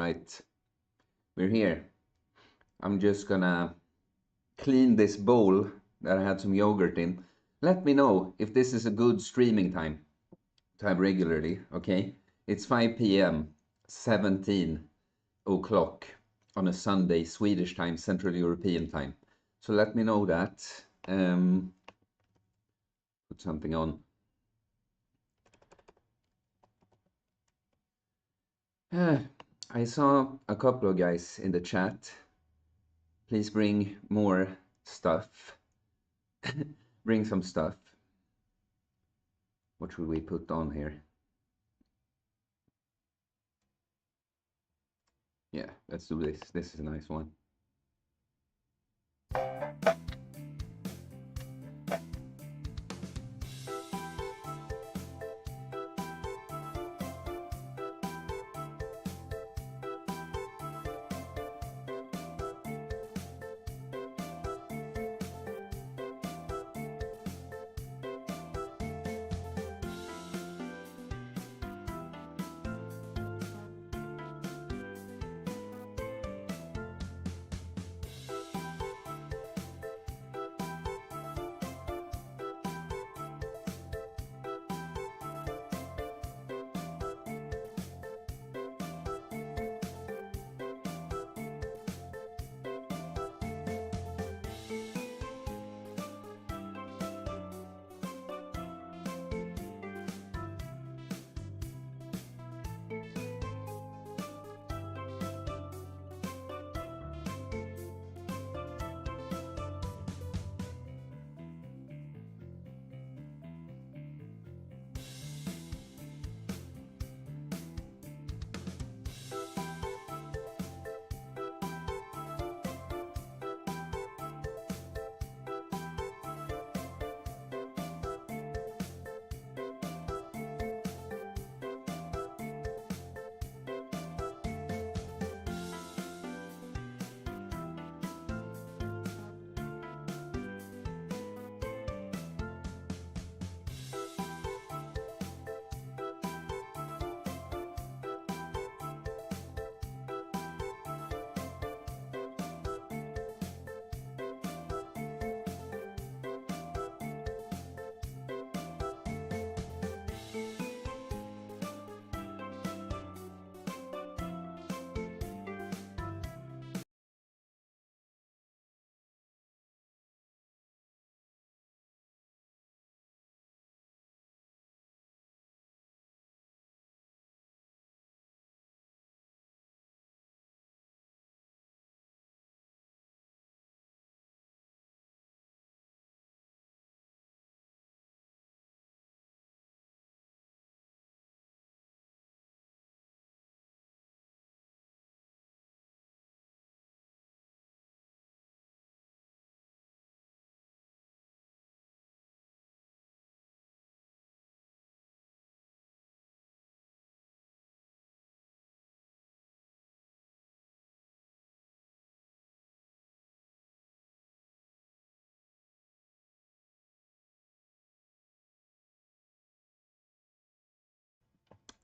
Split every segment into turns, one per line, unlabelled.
right, we're here. I'm just gonna clean this bowl that I had some yogurt in. Let me know if this is a good streaming time to have regularly, okay? It's 5 p.m., 17 o'clock on a Sunday, Swedish time, Central European time. So let me know that. Put something on. I saw a couple of guys in the chat. Please bring more stuff. Bring some stuff. What should we put on here? Yeah, let's do this. This is a nice one.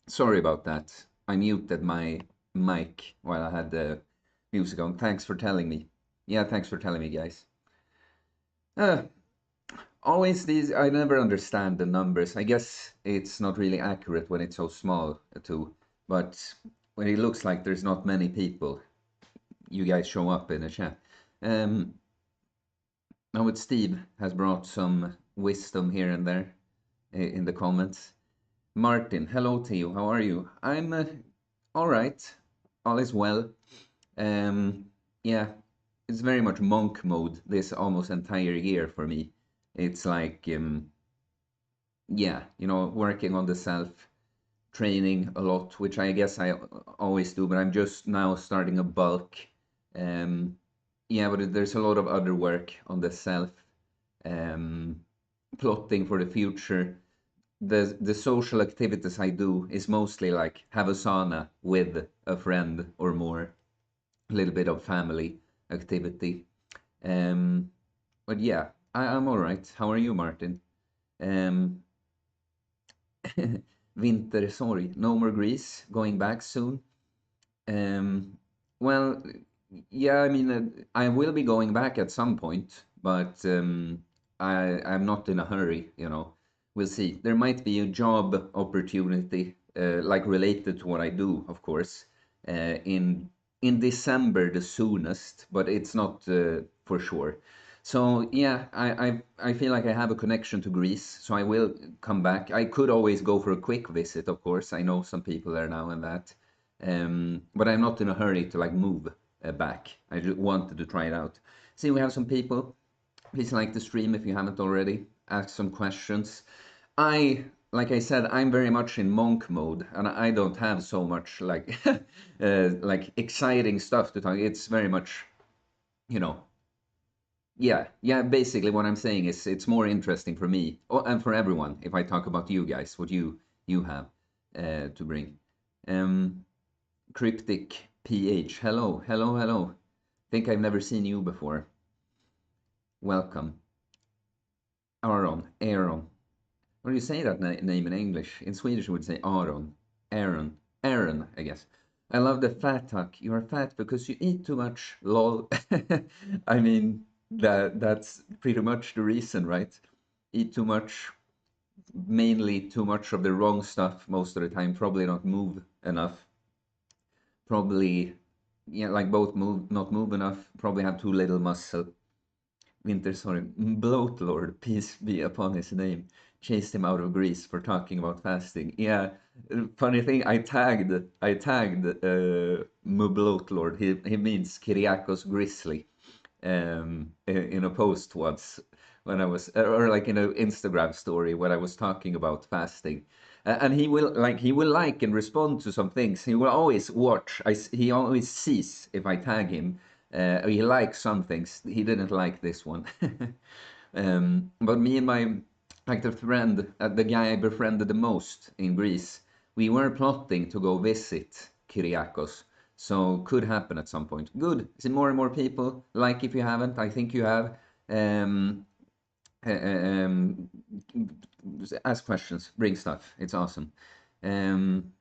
Sorry about that. I muted my mic while I had the music on. Thanks for telling me. Yeah, thanks for telling me, guys. Uh, Always these, I never understand the numbers. I guess it's not really accurate when it's so small, too. But when it looks like there's not many people, you guys show up in the chat. Now, what Steve has brought some wisdom here and there in the comments. Martin, hello to you. How are you? I'm all right. All is well. Yeah, it's very much monk mode this almost entire year for me. It's like, yeah, working on the self, training a lot, which I guess I always do, but I'm just now starting a bulk. Yeah, but there's a lot of other work on the self, plotting for the future. The social activities I do is mostly like have a sauna with a friend or more, a little bit of family activity. But yeah, I'm all right. How are you, Martin? Um, Wintersorg, no more Greece, going back soon. Um, well, yeah, I mean, I will be going back at some point, but I'm not in a hurry, you know. We'll see. There might be a job opportunity, like related to what I do, of course, in December the soonest, but it's not for sure. So yeah, I feel like I have a connection to Greece, so I will come back. I could always go for a quick visit, of course. I know some people there now and that. But I'm not in a hurry to like move back. I just wanted to try it out. See, we have some people. Please like the stream if you haven't already. Ask some questions. Like I said, I'm very much in monk mode, and I don't have so much like exciting stuff to talk. It's very much, you know, yeah, yeah. Basically, what I'm saying is it's more interesting for me and for everyone if I talk about you guys, what you have to bring. Um, Cryptic PH. Hello, hello, hello. Think I've never seen you before. Welcome. Aaron. What do you say that name in English? In Swedish, we would say Aaron. Aaron, I guess. I love the fat talk. You are fat because you eat too much. Lol. I mean, that's pretty much the reason, right? Eat too much, mainly too much of the wrong stuff most of the time. Probably not move enough. Probably, yeah, like both move, not move enough. Probably have too little muscle. Winter, sorry, Bloat Lord, peace be upon his name, chased him out of Greece for talking about fasting. Yeah, funny thing, I tagged Bloat Lord. He means Kyriakos Grizzly, in a post once when I was, or like in an Instagram story when I was talking about fasting. And he will like and respond to some things. He will always watch. He always sees if I tag him. He likes some things. He didn't like this one. But me and my like the friend, the guy I befriended the most in Greece, we were plotting to go visit Kyriakos. So could happen at some point. Good. See more and more people. Like if you haven't, I think you have. Um, uh, um, Ask questions, bring stuff. It's awesome. Um,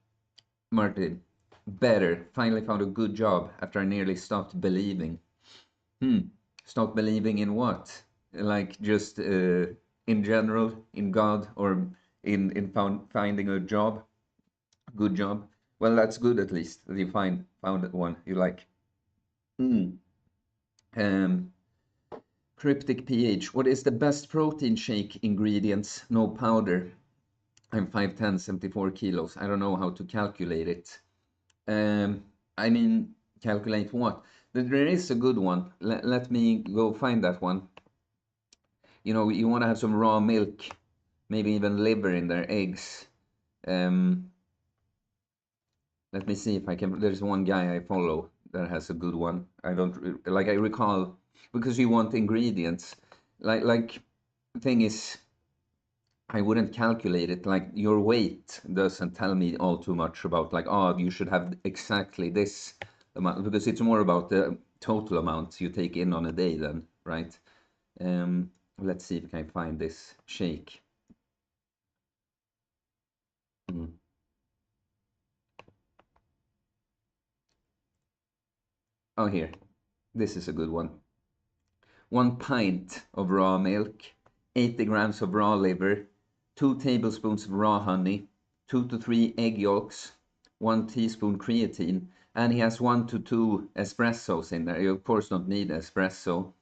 Martin, better. Finally found a good job after I nearly stopped believing. Hmm. Stop believing in what? Like just in general, in God, or in finding a job, good job. Well, that's good at least that you found one you like. Hmm. Um, Cryptic PH. What is the best protein shake ingredients? No powder. I'm 5'10", 74 kilos. I don't know how to calculate it. I mean, calculate what? There is a good one. Let me go find that one. You know, you want to have some raw milk, maybe even liver in there, eggs. Um, Let me see if I can. There's one guy I follow that has a good one. I don't like. I recall because you want ingredients. Like thing is, I wouldn't calculate it. Like your weight doesn't tell me all too much about like, oh, you should have exactly this amount because it's more about the total amount you take in on a day then, right? Um, let's see if I can find this shake. Mm. Oh, here. This is a good one. 1 pint of raw milk, 80 grams of raw liver, 2 tablespoons of raw honey, 2 to 3 egg yolks, 1 teaspoon creatine, and he has 1 to 2 espressos in there. You of course don't need espresso.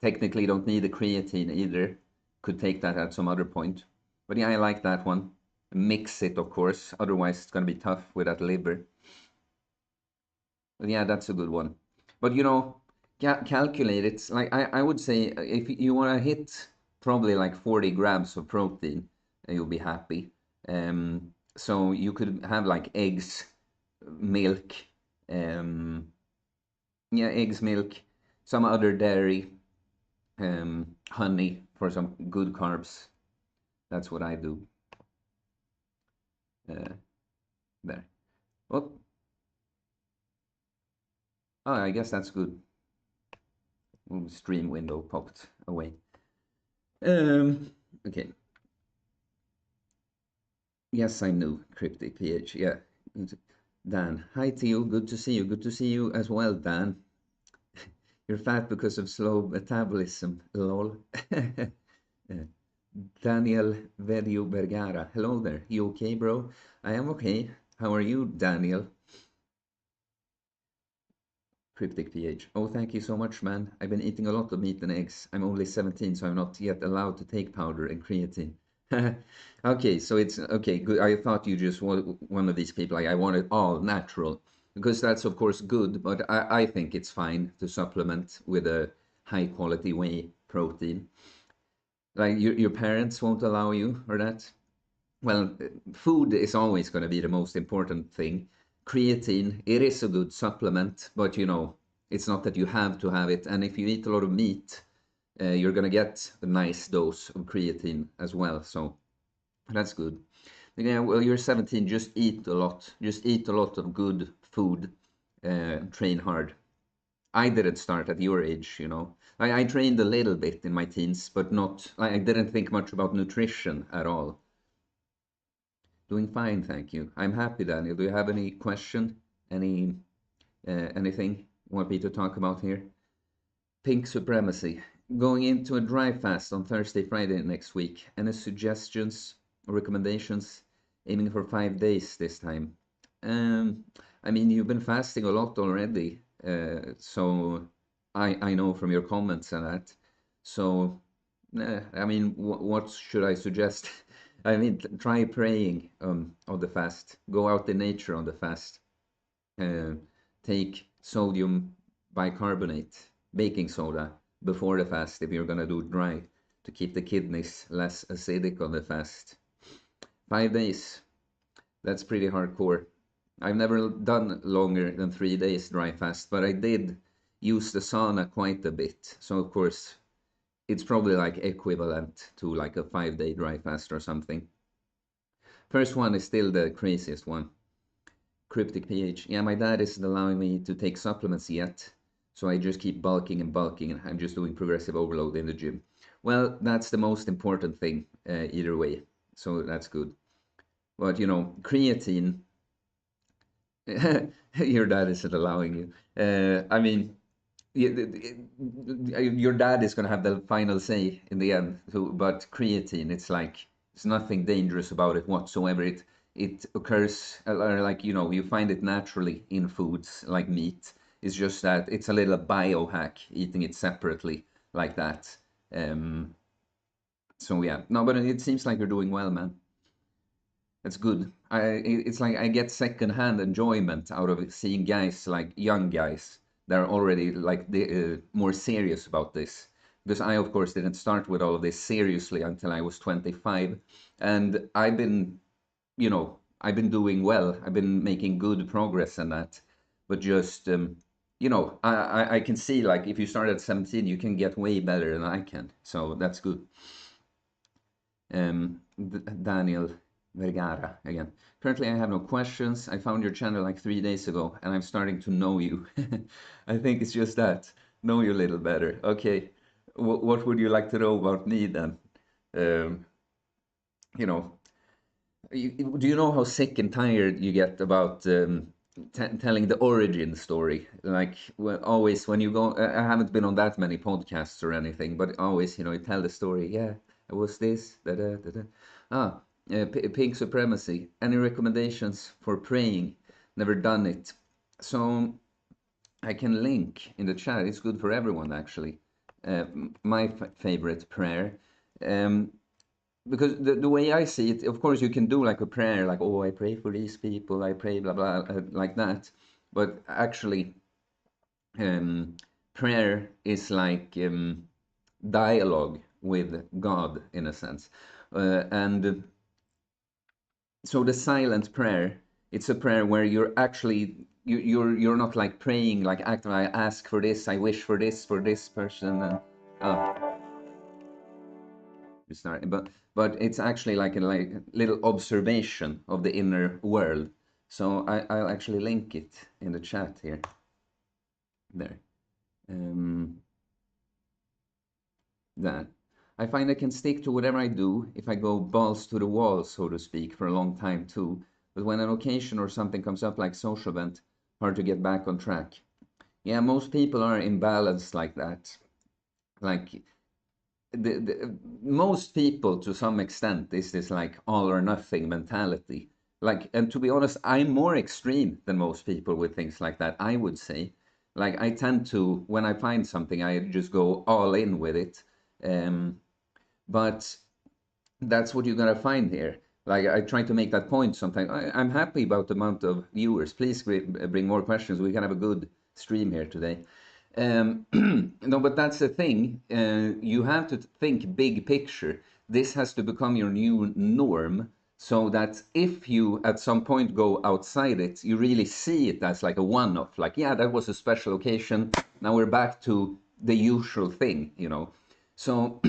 Technically don't need the creatine either. Could take that at some other point. But yeah, I like that one. Mix it, of course. Otherwise, it's going to be tough with that liver. But yeah, that's a good one. But you know, calculate it. Like I would say, if you want to hit probably like 40 grams of protein, you'll be happy. So you could have like eggs, milk, um, yeah, eggs, milk, some other dairy, honey for some good carbs. That's what I do. Uh, there. Oh, oh, I guess that's good. Ooh, stream window popped away. Okay. Yes, I knew cryptic PH. Yeah. Dan. Hi, Theo. Good to see you. Good to see you as well, Dan. You're fat because of slow metabolism. Lol. Uh, Daniel Verio Vergara. Hello there. You okay, bro? I am okay. How are you, Daniel? Cryptic PH. Oh, thank you so much, man. I've been eating a lot of meat and eggs. I'm only 17, so I'm not yet allowed to take powder and creatine. Okay, so it's okay, good. I thought you just were one of these people, like I want it all natural, because that's of course good, but I think it's fine to supplement with a high quality whey protein. Like your parents won't allow you or that? Well, food is always going to be the most important thing. Creatine, it is a good supplement, but it's not that you have to have it. And if you eat a lot of meat, you're going to get a nice dose of creatine as well. So that's good. Yeah, well, you're 17, just eat a lot. Just eat a lot of good food. Train hard. I didn't start at your age. I trained a little bit in my teens, but not, I didn't think much about nutrition at all. Doing fine, thank you. I'm happy, Daniel. Do you have any question? Any anything you want me to talk about here? Pink supremacy. Going into a dry fast on Thursday, Friday next week. Any suggestions or recommendations? Aiming for 5 days this time. Um, I mean, you've been fasting a lot already, so I know from your comments and that. So, I mean, what should I suggest? I mean, try praying on the fast. Go out in nature on the fast. Uh, take sodium bicarbonate, baking soda, before the fast if you're gonna do dry to keep the kidneys less acidic on the fast. 5 days, that's pretty hardcore. I've never done longer than 3 days dry fast, but I did use the sauna quite a bit. So of course, it's probably like equivalent to like a 5 day dry fast or something. First one is still the craziest one. Cryptic PH. Yeah, my dad isn't allowing me to take supplements yet, so I just keep bulking and bulking, and I'm just doing progressive overload in the gym. Well, that's the most important thing, either way. So that's good. But creatine, your dad isn't allowing you. I mean, your dad is going to have the final say in the end. But creatine, it's like there's nothing dangerous about it whatsoever. It occurs like you find it naturally in foods like meat. It's just that it's a little biohack eating it separately like that. Um, so yeah, no, but it seems like you're doing well, man. That's good. It's like I get secondhand enjoyment out of it, seeing guys like young guys that are already like more serious about this. Because I, of course, didn't start with all of this seriously until I was 25, and I've been doing well. I've been making good progress in that. But just I can see like if you start at 17, you can get way better than I can. So that's good. Daniel Vergara again. Currently, I have no questions. I found your channel like 3 days ago, and I'm starting to know you. I think it's just that. Know you a little better. Okay. What would you like to know about me then? Um, you know, do you know how sick and tired you get about telling the origin story? Like always when you go, I haven't been on that many podcasts or anything, but always you tell the story. Yeah, it was this. Da, da, da, da. Ah, pink supremacy. Any recommendations for praying? Never done it. So I can link in the chat. It's good for everyone actually. My favorite prayer. Um, because the way I see it, of course, you can do like a prayer, like, oh, I pray for these people, I pray, blah, blah, like that. But actually, um, prayer is like dialogue with God in a sense. And so the silent prayer, it's a prayer where you're actually, you're not like praying, like acting, I ask for this, I wish for this person. And, uh, start, but it's actually like a little observation of the inner world. So I'll actually link it in the chat here. There. Um, that. I find I can stick to whatever I do if I go balls to the wall, so to speak, for a long time too. but when an occasion or something comes up like social event, hard to get back on track. Yeah, most people are imbalanced like that. Like most people to some extent is this like all or nothing mentality. Like, and to be honest, I'm more extreme than most people with things like that, I would say. Like, I tend to, when I find something, I just go all in with it. But that's what you're gonna find here. Like, I try to make that point sometimes. I'm happy about the amount of viewers. Please bring more questions. We can have a good stream here today. No, but that's the thing. You have to think big picture. This has to become your new norm, so that if you at some point go outside it, you really see it as like a one-off. Like, yeah, that was a special occasion. Now we're back to the usual thing, you know. So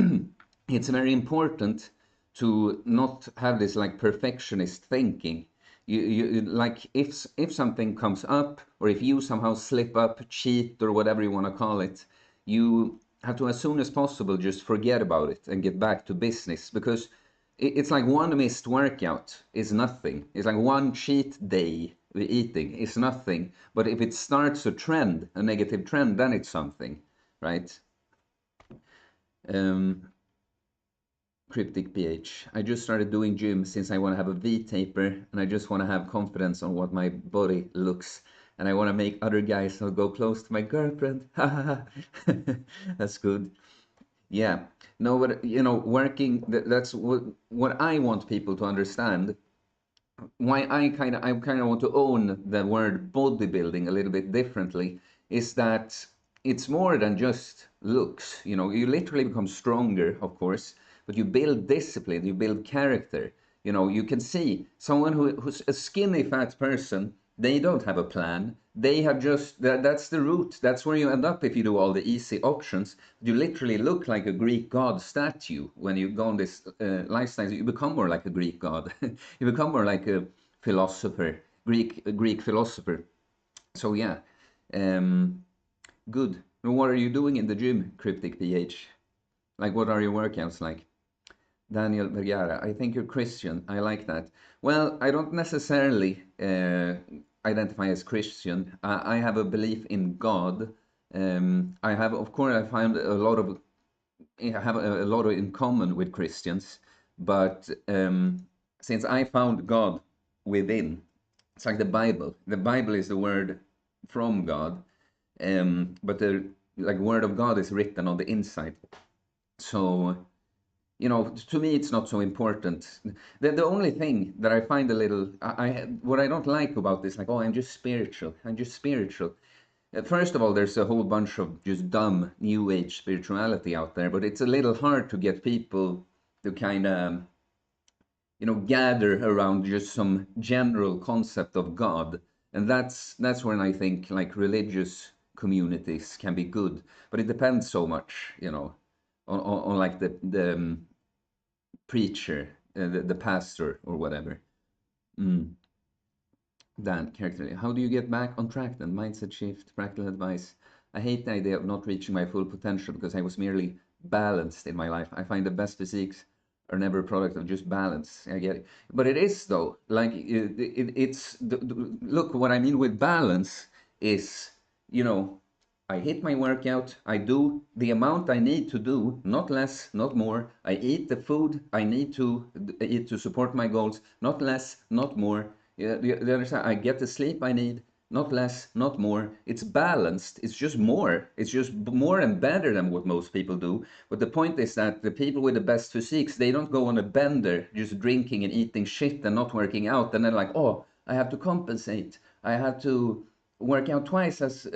it's very important to not have this like perfectionist thinking. You like, if something comes up, or if you somehow slip up, cheat, or whatever you want to call it, you have to, as soon as possible, just forget about it and get back to business, because it's like one missed workout is nothing. It's like one cheat day eating is nothing. But if it starts a trend, a negative trend, then it's something, right? um Cryptic PH. I just started doing gym since I want to have a V-taper, and I just want to have confidence on what my body looks, and I want to make other guys not go close to my girlfriend. That's good. Yeah. No, but you know, working. That's what I want people to understand. Why I kind of want to own the word bodybuilding a little bit differently is that it's more than just looks. You know, you literally become stronger, of course, but you build discipline, you build character. You know, you can see someone who's a skinny fat person, they don't have a plan. They have just that's the route. That's where you end up if you do all the easy options. You literally look like a Greek god statue when you go on this lifestyle. You become more like a Greek god. You become more like a philosopher, Greek philosopher. So yeah, um, good. What are you doing in the gym, Cryptic PH? Like, what are your workouts like? Daniel Vergara, I think you're Christian. I like that. Well, I don't necessarily identify as Christian. I have a belief in God. I have, of course, I find a lot of, I have a lot of in common with Christians, but since I found God within, it's like the Bible. The Bible is the word from God, but the like word of God is written on the inside. So you know, to me, it's not so important. The only thing that I find a little, what I don't like about this, like, oh, I'm just spiritual. I'm just spiritual. First of all, there's a whole bunch of just dumb new age spirituality out there, but it's a little hard to get people to kind of, you know, gather around just some general concept of God. And that's when I think like religious communities can be good, but it depends so much, you know, on like the preacher, the pastor, or whatever. Mm. Dan, character. How do you get back on track then? Mindset shift, practical advice. I hate the idea of not reaching my full potential because I was merely balanced in my life. I find the best physiques are never a product of just balance. I get it. But it is, though. Like, it's. Look, what I mean with balance is, you know, I hit my workout. I do the amount I need to do, not less, not more. I eat the food I need to eat to support my goals, not less, not more. Yeah, you understand? I get the sleep I need, not less, not more. It's balanced. It's just more. It's just more and better than what most people do. But the point is that the people with the best physiques, they don't go on a bender just drinking and eating shit and not working out. And then like, oh, I have to compensate. I have to work out twice as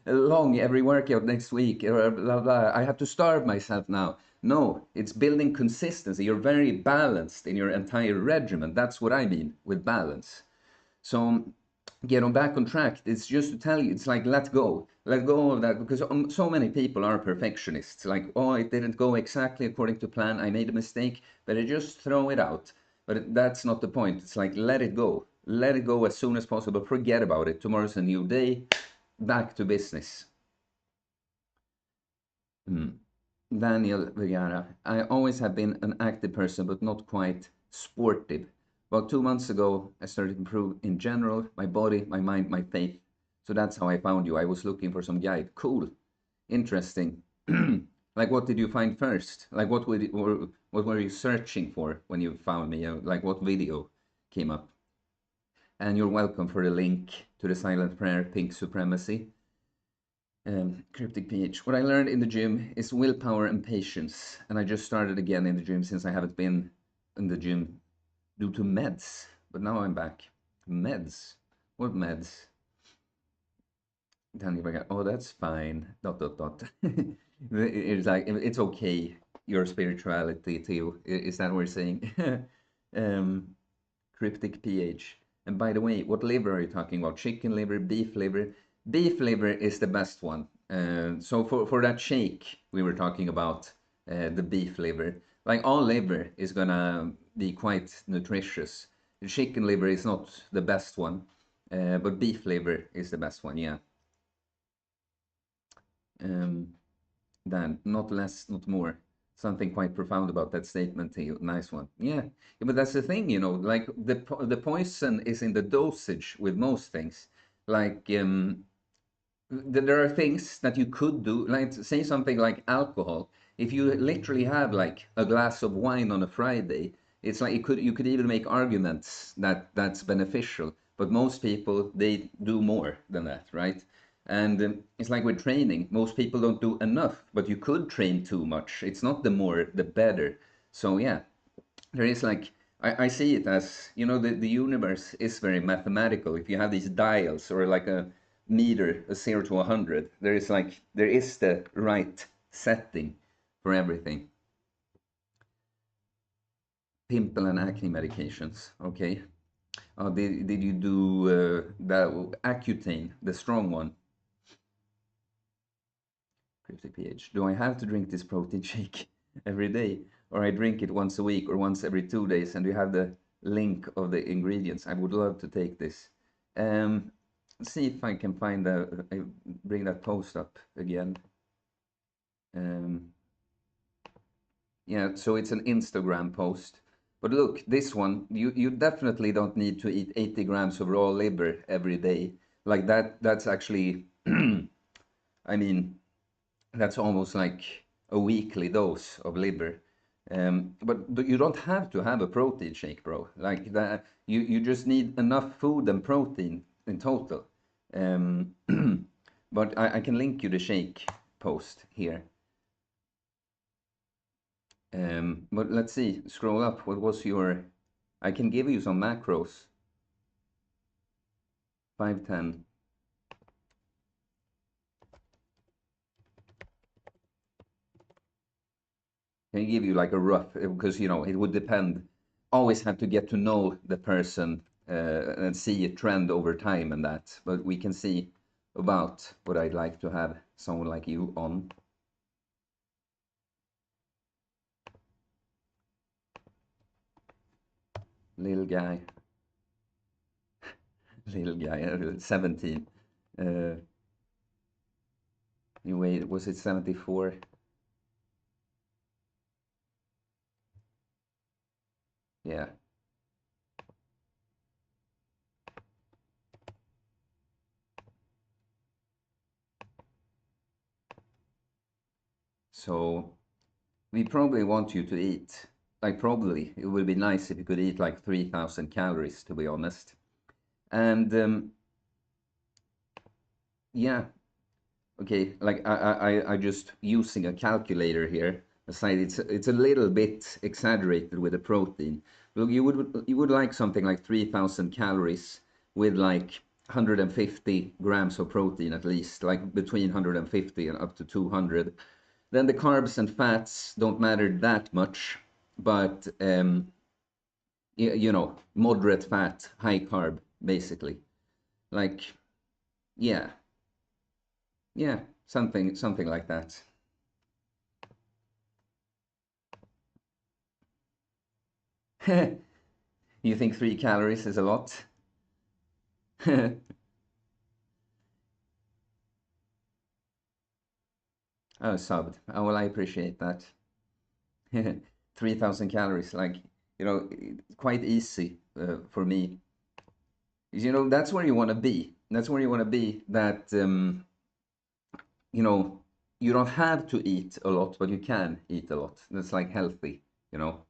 long every workout next week, or blah, blah. I have to starve myself now. No, it's building consistency. You're very balanced in your entire regimen. That's what I mean with balance. So get on back on track. It's just to tell you, it's like let go of that, because so many people are perfectionists. Like, oh, it didn't go exactly according to plan. I made a mistake, but I just throw it out. But that's not the point. It's like let it go. Let it go as soon as possible. Forget about it. Tomorrow's a new day. Back to business. Mm. Daniel Vergara. I always have been an active person, but not quite sportive. About 2 months ago, I started to improve in general, my body, my mind, my faith. So that's how I found you. I was looking for some guide. Cool. Interesting. Like, what did you find first? Like, or what were you searching for when you found me? Like, what video came up? And you're welcome for the link to the silent prayer, pink supremacy. Cryptic PH. What I learned in the gym is willpower and patience. And I just started again in the gym since I haven't been in the gym due to meds. But now I'm back. Meds? What meds? Then you oh, that's fine. Dot, dot, dot. It's like, it's okay, your spirituality, Theo. Is that what we're saying? um, Cryptic PH. And by the way, what liver are you talking about? Chicken liver, beef liver? Beef liver is the best one. So for that shake we were talking about, the beef liver, like all liver is gonna be quite nutritious. The chicken liver is not the best one, but beef liver is the best one, yeah. Um, then not less, not more. Something quite profound about that statement, Theo. Nice one. Yeah. Yeah, but that's the thing, like the poison is in the dosage with most things. Like, there are things that you could do, like say something like alcohol. If you literally have like a glass of wine on a Friday, it's like you could even make arguments that that's beneficial. But most people, they do more than that, right? And it's like with training, most people don't do enough, but you could train too much. It's not the more the better. So yeah, there is like, I see it as, the universe is very mathematical. If you have these dials or like a meter, a 0 to 100, there is the right setting for everything. Pimple and acne medications. Okay. Did you do the Accutane, the strong one? Cryptic pH. Do I have to drink this protein shake every day, or I drink it once a week or once every 2 days? And you have the link of the ingredients. I would love to take this. Let's see if I can find bring that post up again. Um, yeah, so it's an Instagram post. But look, this one, you definitely don't need to eat 80 grams of raw liver every day. Like that's actually, I mean, that's almost like a weekly dose of liver. But you don't have to have a protein shake, bro. Like that, you just need enough food and protein in total. Um, but I can link you the shake post here. But let's see, scroll up. What was your? I can give you some macros. 510. Can give you like a rough, because it would depend. Always have to get to know the person, and see a trend over time and that. But we can see about what I'd like to have someone like you on. Little guy, little guy, 17. You weighed, was it 74? Yeah. So we probably want you to eat, like, probably it would be nice if you could eat like 3,000 calories, to be honest. And yeah, okay, like I just using a calculator here. Aside, it's a little bit exaggerated with the protein. Look, you would like something like 3,000 calories with like 150 grams of protein at least, like between 150 and up to 200. Then the carbs and fats don't matter that much, but moderate fat, high carb, basically. Like, yeah, yeah, something like that. You think 3 calories is a lot? Oh, subbed. Oh, well, I appreciate that. 3,000 calories. Like, quite easy for me. That's where you want to be. That's where you want to be. That you know, you don't have to eat a lot, but you can eat a lot. That's like healthy, you know.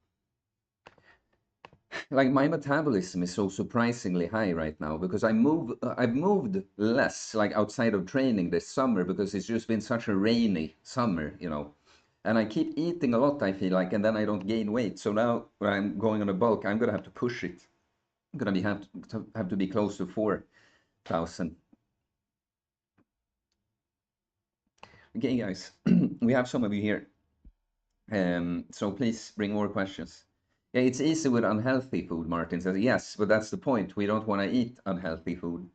Like my metabolism is so surprisingly high right now because I've moved less like outside of training this summer because it's just been such a rainy summer. And I keep eating a lot, I feel like, and then I don't gain weight. So now when I'm going on a bulk, I'm gonna have to push it. I'm gonna have to be close to 4,000. Okay, guys, we have some of you here. So please bring more questions. Yeah, it's easy with unhealthy food, Martin says. Yes, but that's the point. We don't want to eat unhealthy food.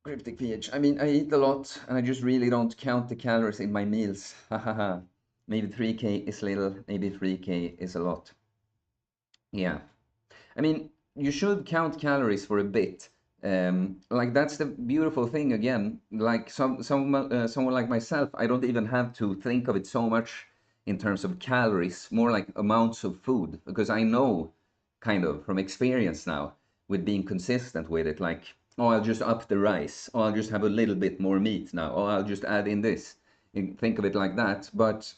Cryptic PH. I mean, I eat a lot and I just really don't count the calories in my meals. Ha ha ha. Maybe 3K is little, maybe 3K is a lot. Yeah. I mean, you should count calories for a bit. Like that's the beautiful thing again. Like someone like myself, I don't even have to think of it so much in terms of calories, more like amounts of food, because I know kind of from experience now with being consistent with it. Like, oh, I'll just up the rice. Oh, I'll just have a little bit more meat now. Oh, I'll just add in this. You think of it like that. But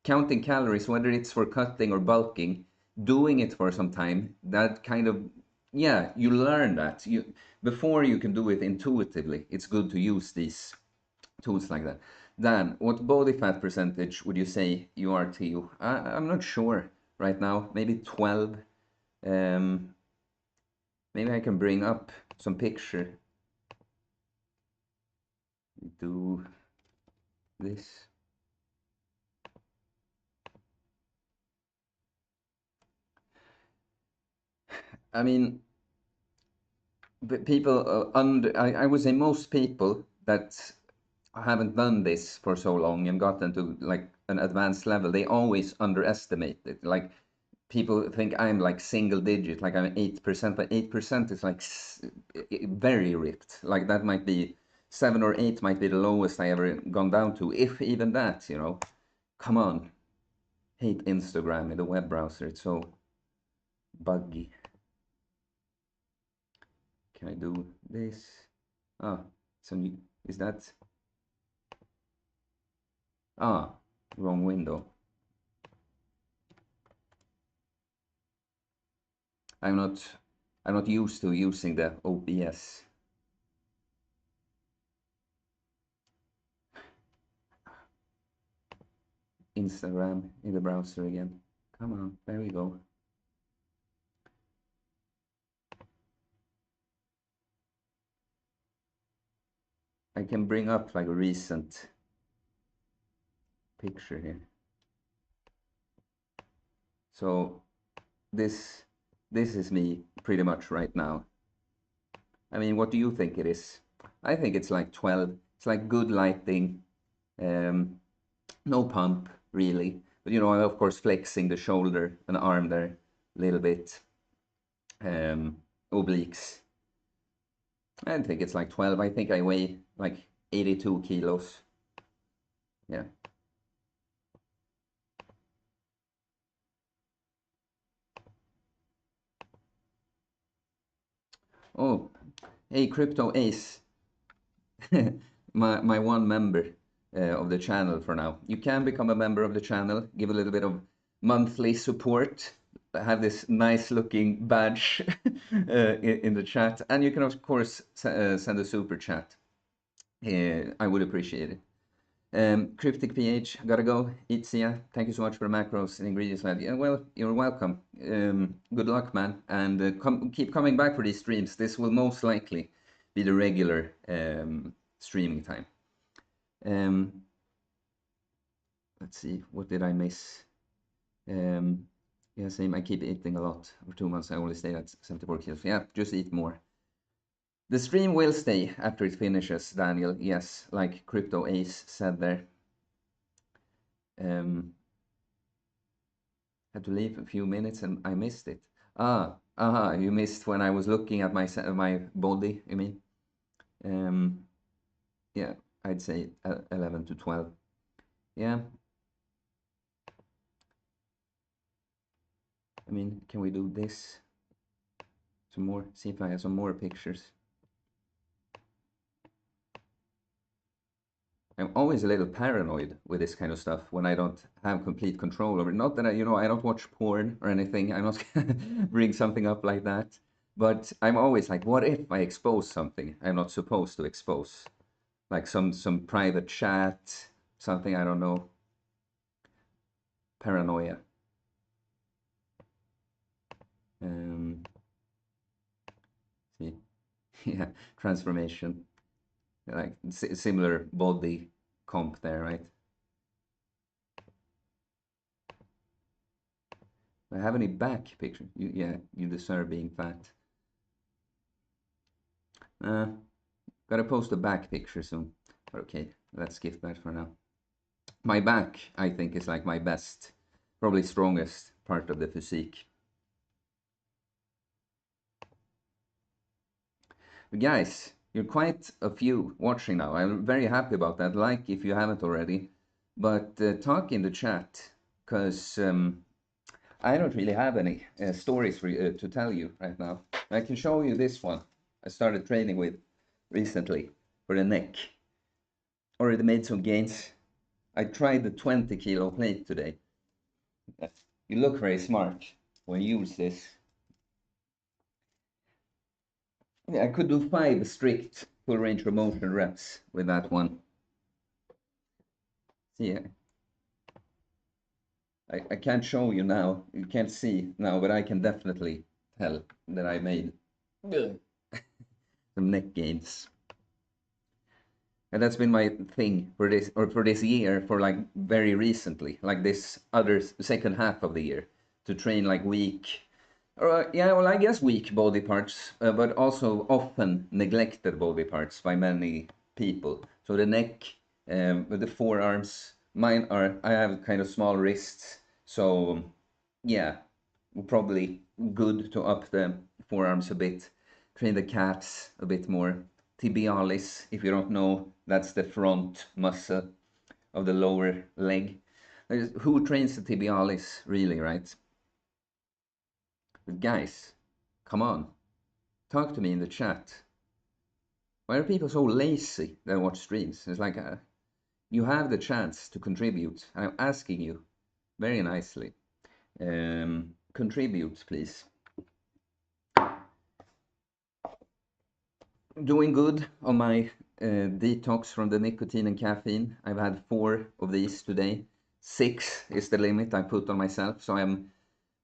counting calories, whether it's for cutting or bulking, doing it for some time, that kind of, yeah, you learn that. Before you can do it intuitively, it's good to use these tools like that. Dan, what body fat percentage would you say you are, Theo? I'm not sure right now. Maybe 12. Um, Maybe I can bring up some picture. Do this. I mean, people I would say most people that haven't done this for so long and gotten to like an advanced level, they always underestimate it. Like people think I'm like single digit, like I'm 8%, but 8% is like very ripped. Like that might be 7 or 8 might be the lowest I ever gone down to, if even that. Come on. Hate Instagram in the web browser. It's so buggy. Can I do this? Ah, so is that wrong window. I'm not I'm not used to using the OBS. Instagram in the browser again. Come on, there we go. I can bring up like a recent picture here. So this this is me pretty much right now. I mean, what do you think it is? I think it's like 12. It's like good lighting. Um, no pump really, but I'm of course flexing the shoulder and arm there a little bit. Obliques. I think it's like 12. I think I weigh like 82 kilos. Yeah. Oh, hey, Crypto Ace, my one member of the channel for now. You can become a member of the channel, give a little bit of monthly support, have this nice looking badge in the chat, and you can of course send a super chat. I would appreciate it. Cryptic PH, gotta go. Itzia, thank you so much for the macros and ingredients, lad. Yeah, well, you're welcome. Good luck, man, and keep coming back for these streams. This will most likely be the regular streaming time. Let's see, what did I miss? Yeah, same. I keep eating a lot. For 2 months, I only stay at 74 kilos. Yeah, just eat more. The stream will stay after it finishes, Daniel. Yes, like Crypto Ace said there. Had to leave a few minutes and I missed it. You missed when I was looking at my body, you mean? Yeah, I'd say 11 to 12. Yeah. I mean, can we do this? Some more, see if I have some more pictures. I'm always a little paranoid with this kind of stuff when I don't have complete control over it. Not that I don't watch porn or anything. I'm not gonna bring something up like that. But I'm always like, what if I expose something I'm not supposed to expose? Like some private chat, something I don't know. Paranoia. Um, see, yeah, transformation. Like similar body comp there, right? Do I have any back picture? Yeah, you deserve being fat. Uh, Gotta post a back picture soon. Okay, let's skip that for now. My back, I think, is like my best, probably strongest part of the physique. But guys, you're quite a few watching now. I'm very happy about that. Like if you haven't already, but talk in the chat, because I don't really have any stories for you, to tell you right now. I can show you this one I started training with recently for the neck. Already made some gains. I tried the 20 kilo plate today. You look very smart when you use this. Yeah, I could do 5 strict full range of motion reps with that one. See, I can't show you now. You can't see now, but I can definitely tell that I made some neck gains. And that's been my thing for this year, for like very recently, like this other second half of the year, to train like weak, or yeah, well, I guess weak body parts, but also often neglected body parts by many people. So the neck, with the forearms, mine are, I have kind of small wrists, so yeah, probably good to up the forearms a bit, train the calves a bit more. Tibialis, if you don't know, that's the front muscle of the lower leg. Who trains the tibialis, really, right? But guys, come on, talk to me in the chat. Why are people so lazy that watch streams? It's like you have the chance to contribute. I'm asking you very nicely. Contribute, please. Doing good on my detox from the nicotine and caffeine. I've had 4 of these today. 6 is the limit I put on myself. So I'm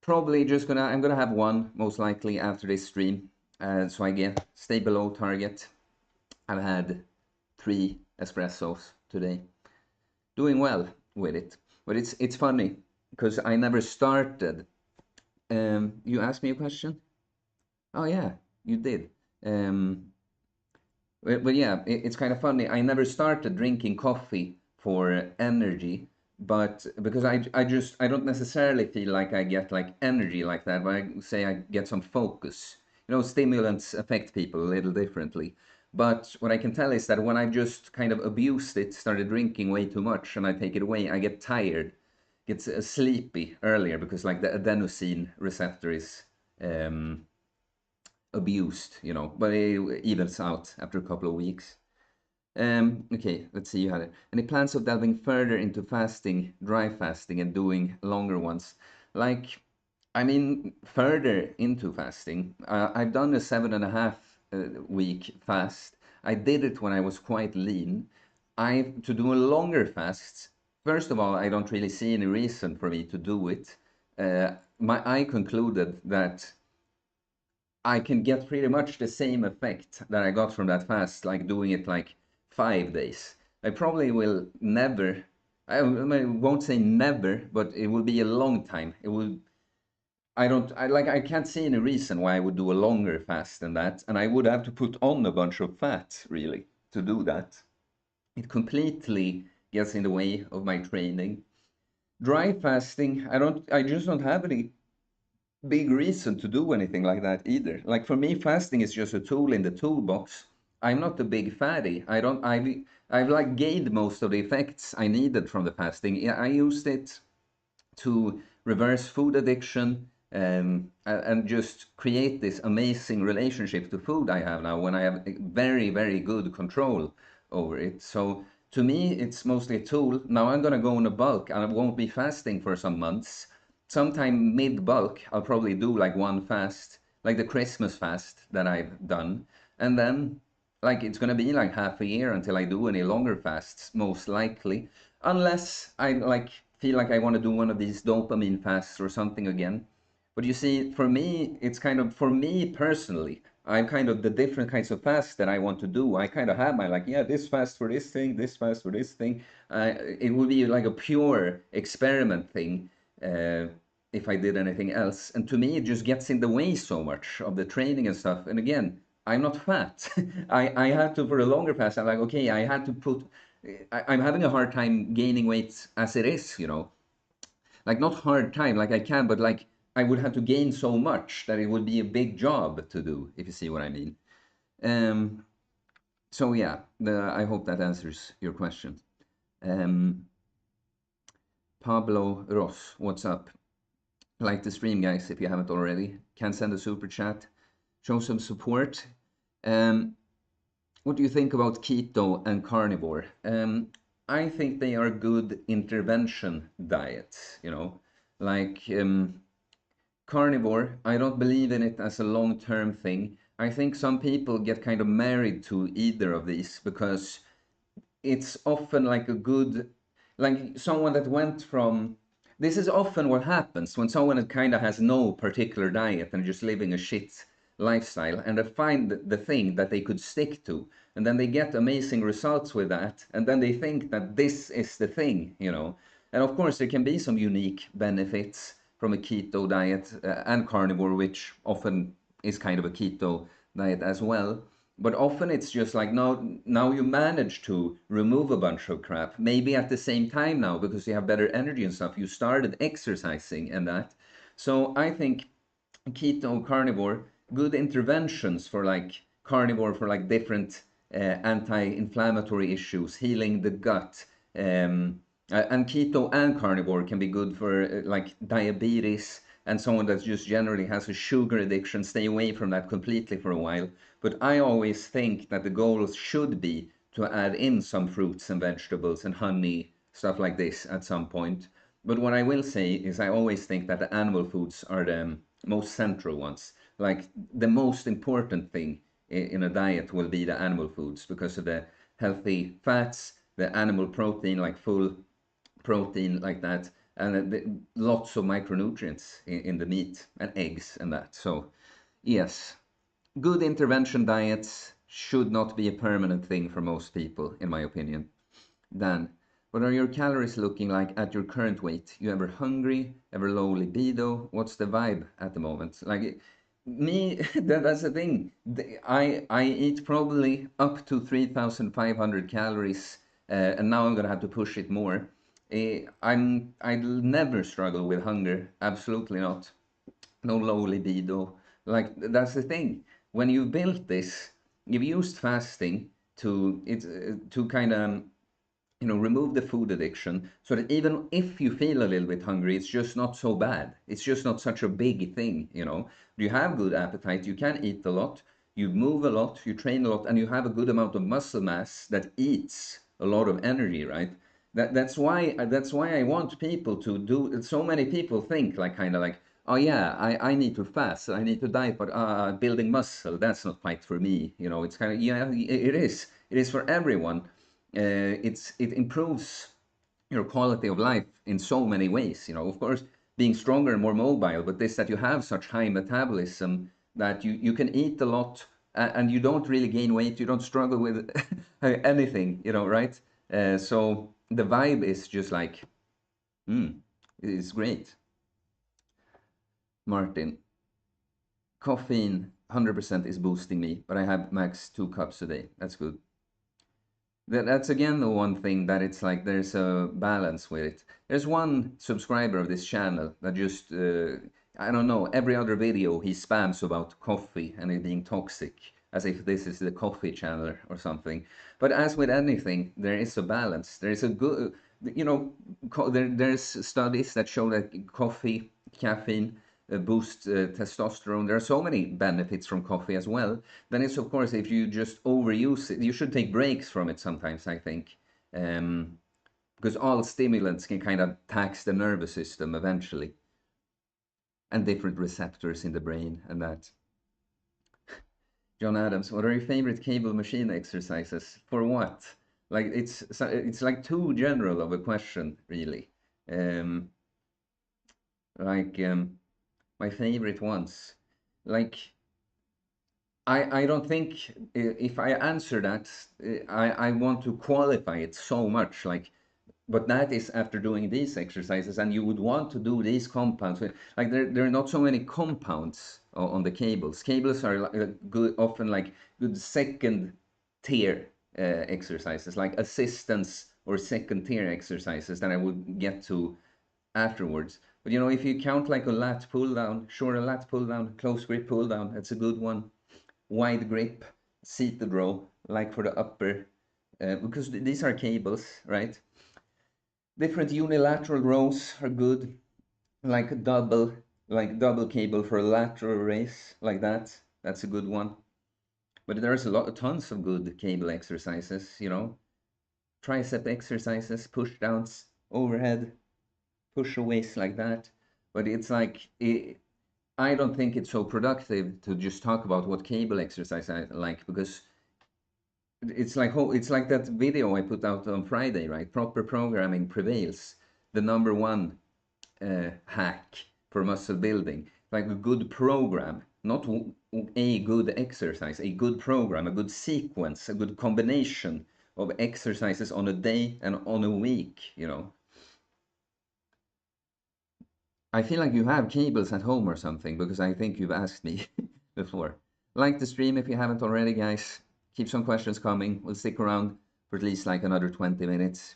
probably just I'm gonna have 1 most likely after this stream. So I stay below target. I've had 3 espressos today. Doing well with it. But it's funny because I never started. You asked me a question? Oh yeah, you did. But yeah, it's kind of funny. I never started drinking coffee for energy, but because I don't necessarily feel like I get like energy like that, but I say I get some focus. You know, stimulants affect people a little differently. But what I can tell is that when I just kind of abused it, started drinking way too much, and I take it away, I get tired, get sleepy earlier because like the adenosine receptor is um, abused, you know, but it evens out after a couple of weeks. Okay, let's see. You had it. Any plans of delving further into fasting, dry fasting, and doing longer ones? Like, I mean, further into fasting. I've done a 7.5 week fast. I did it when I was quite lean. To do a longer fast. First of all, I don't really see any reason for me to do it. I concluded that I can get pretty much the same effect that I got from that fast, like doing it like 5 days. I probably will never, I won't say never, but it will be a long time. It will, I can't see any reason why I would do a longer fast than that. And I would have to put on a bunch of fat, really, to do that. It completely gets in the way of my training. Dry fasting, I just don't have any big reason to do anything like that either. Like for me, fasting is just a tool in the toolbox. I'm not a big fatty. I've like gained most of the effects I needed from the fasting. Yeah, I used it to reverse food addiction, and just create this amazing relationship to food I have now when I have very, very good control over it. So to me, it's mostly a tool. Now I'm gonna go in a bulk and I won't be fasting for some months. Sometime mid bulk, I'll probably do like one fast, like the Christmas fast that I've done. And then like it's gonna be like half a year until I do any longer fasts, most likely. Unless I like feel like I want to do one of these dopamine fasts or something again. But you see, for me, it's kind of, for me personally, I'm kind of the different kinds of fasts that I want to do. I kind of have my, like, yeah, this fast for this thing, this fast for this thing. It would be like a pure experiment thing if I did anything else. And to me, it just gets in the way so much of the training and stuff. And again, I'm not fat. I had to, for a longer fast, I'm like, okay, I had to put, I'm having a hard time gaining weight as it is, you know, like not hard time like I can, but like I would have to gain so much that it would be a big job to do, if you see what I mean. um so yeah, I hope that answers your question. um Pablo Ross, what's up? Like the stream, guys, if you haven't already. Can send a super chat, show some support. What do you think about keto and carnivore? I think they are good intervention diets, you know, like carnivore, I don't believe in it as a long-term thing. I think some people get kind of married to either of these because it's often like a good, like someone that went from, this is often what happens when someone that kind of has no particular diet and just living a shit lifestyle, and they find the thing that they could stick to, and then they get amazing results with that, and then they think that this is the thing, you know. And of course there can be some unique benefits from a keto diet and carnivore, which often is kind of a keto diet as well. But often it's just like, now you manage to remove a bunch of crap. Maybe at the same time now, because you have better energy and stuff, you started exercising and that. So I think keto carnivore, good interventions for like carnivore for like different anti-inflammatory issues, healing the gut. And keto and carnivore can be good for like diabetes and someone that just generally has a sugar addiction. Stay away from that completely for a while. But I always think that the goal should be to add in some fruits and vegetables and honey, stuff like this at some point. But what I will say is I always think that the animal foods are the most central ones. Like the most important thing in a diet will be the animal foods because of the healthy fats, the animal protein, like full protein like that, and lots of micronutrients in the meat and eggs and that. So yes, good intervention diets should not be a permanent thing for most people, in my opinion. Dan, what are your calories looking like at your current weight? You ever hungry? Ever low libido? What's the vibe at the moment? Like me, that's the thing. I eat probably up to 3,500 calories, and now I'm gonna have to push it more. I'll never struggle with hunger. Absolutely not. No low libido. Like that's the thing. When you built this, you've used fasting to kind of remove the food addiction so that even if you feel a little bit hungry, it's just not so bad. It's just not such a big thing, you know. You have good appetite, you can eat a lot, you move a lot, you train a lot, and you have a good amount of muscle mass that eats a lot of energy, right? That's why I want people to do. So many people think like kind of like, oh yeah, I need to fast, I need to diet, but building muscle, that's not quite for me. You know, it's kind of, yeah, it is for everyone. It improves your quality of life in so many ways. You know, of course, being stronger and more mobile, but this that you have such high metabolism that you can eat a lot and you don't really gain weight. You don't struggle with anything. You know, right? So the vibe is just like, mm, it's great. Martin, caffeine 100% is boosting me, but I have max 2 cups a day. That's good. That's again the one thing that it's like there's a balance with it. There's one subscriber of this channel that just, I don't know, every other video he spams about coffee and it being toxic, as if this is the coffee channel or something. But as with anything, there is a balance. There is a good, there's studies that show that coffee, caffeine, boost testosterone. There are so many benefits from coffee as well. Then it's, of course, if you just overuse it, you should take breaks from it sometimes, I think. Um, because all stimulants can kind of tax the nervous system eventually, and different receptors in the brain and that. John Adams, what are your favorite cable machine exercises? For what? Like it's like too general of a question, really. Um, like my favorite ones. Like I don't think if I answer that, I want to qualify it so much. Like, but that is after doing these exercises, and you would want to do these compounds. Like there are not so many compounds on the cables. Cables are like good, often like good second tier exercises, like assistance or second tier exercises that I would get to afterwards. But you know, if you count like a lat pull down, sure, a lat pull down, close grip pull down, that's a good one. Wide grip, seated row, like for the upper, because these are cables, right? Different unilateral rows are good, like double cable for a lateral raise, like that. That's a good one. But there's tons of good cable exercises, you know. Tricep exercises, push downs, overhead, push aways like that. But it's like, I don't think it's so productive to just talk about what cable exercise I like, because it's like that video I put out on Friday, right? Proper programming prevails. The number one hack for muscle building, like a good program, not a good exercise, a good program, a good sequence, a good combination of exercises on a day and on a week, you know. I feel like you have cables at home or something, because I think you've asked me before. Like the stream if you haven't already, guys. Keep some questions coming. We'll stick around for at least like another 20 minutes.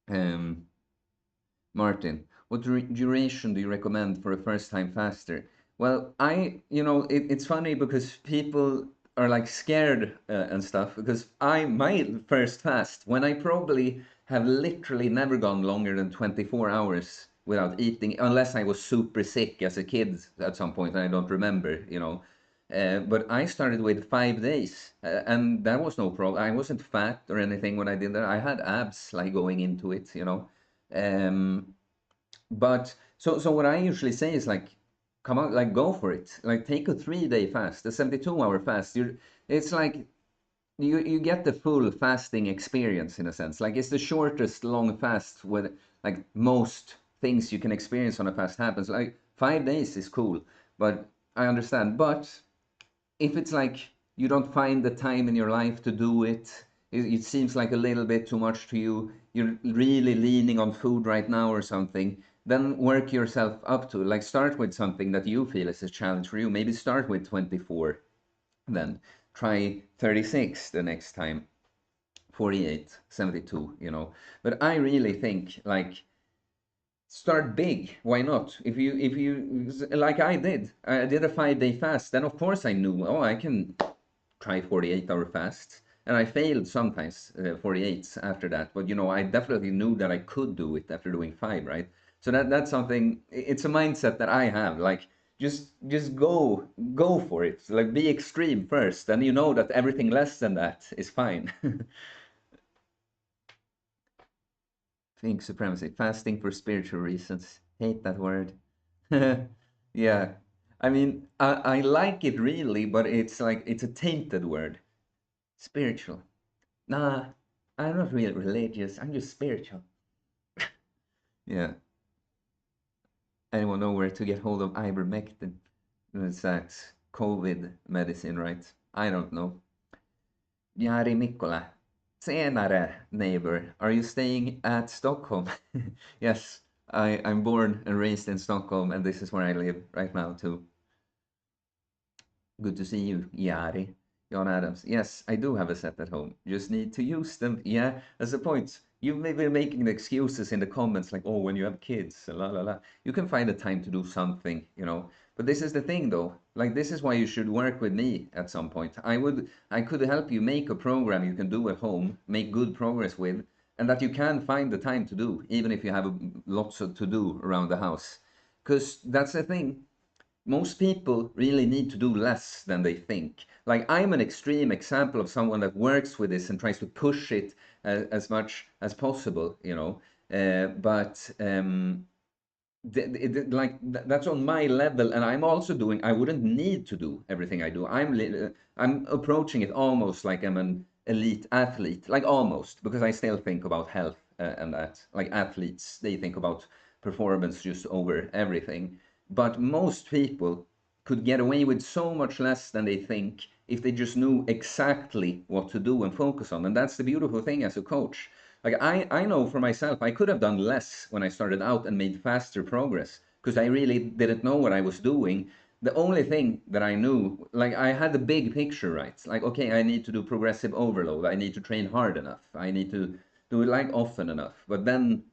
Um, Martin, what duration do you recommend for a first time faster? Well, it's funny because people are like scared and stuff, because my first fast, when I probably have literally never gone longer than 24 hours without eating, unless I was super sick as a kid at some point, and I don't remember, you know. But I started with 5 days, and that was no problem. I wasn't fat or anything when I did that. I had abs like going into it, you know. Um, but so what I usually say is like, come on, like go for it. Like take a 3 day fast, a 72-hour fast. It's like you get the full fasting experience in a sense. Like it's the shortest long fast with like most things you can experience on a fast happens. Like 5 days is cool, but I understand. But if it's like you don't find the time in your life to do it, it seems like a little bit too much to you, you're really leaning on food right now or something, then work yourself up to, like, start with something that you feel is a challenge for you. Maybe start with 24, then try 36 the next time, 48, 72, you know. But I really think, like, start big. Why not? If you like I did a 5 day fast, then of course I knew, oh, I can try 48-hour fasts, and I failed sometimes 48s after that, but you know, I definitely knew that I could do it after doing 5, right? So that's something, it's a mindset that I have, like, just go for it, like, be extreme first, and you know that everything less than that is fine. Think supremacy, fasting for spiritual reasons, hate that word. Yeah, I mean, I like it really, but it's like it's a tainted word. Spiritual. Nah, I'm not really religious. I'm just spiritual. Yeah. Anyone know where to get hold of ivermectin? It's that COVID medicine, right? I don't know. Jari Mikkola. Senare, neighbor. Are you staying at Stockholm? Yes, I'm born and raised in Stockholm, and this is where I live right now, too. Good to see you, Jari. John Adams. Yes, I do have a set at home. Just need to use them. Yeah, that's the point. You may be making the excuses in the comments like, oh, when you have kids, la la la. You can find the time to do something, you know. But this is the thing, though. Like, this is why you should work with me at some point. I could help you make a program you can do at home, make good progress with, and that you can find the time to do, even if you have lots to do around the house. Because that's the thing. Most people really need to do less than they think. Like, I'm an extreme example of someone that works with this and tries to push it as much as possible, you know. But that's on my level, and I'm also doing. I wouldn't need to do everything I do. I'm approaching it almost like I'm an elite athlete, like almost, because I still think about health and that. Like athletes, they think about performance just over everything. But most people could get away with so much less than they think if they just knew exactly what to do and focus on. And that's the beautiful thing as a coach. Like I know for myself, I could have done less when I started out and made faster progress because I really didn't know what I was doing. The only thing that I knew, like I had the big picture right. Like, okay, I need to do progressive overload. I need to train hard enough. I need to do it like often enough. But then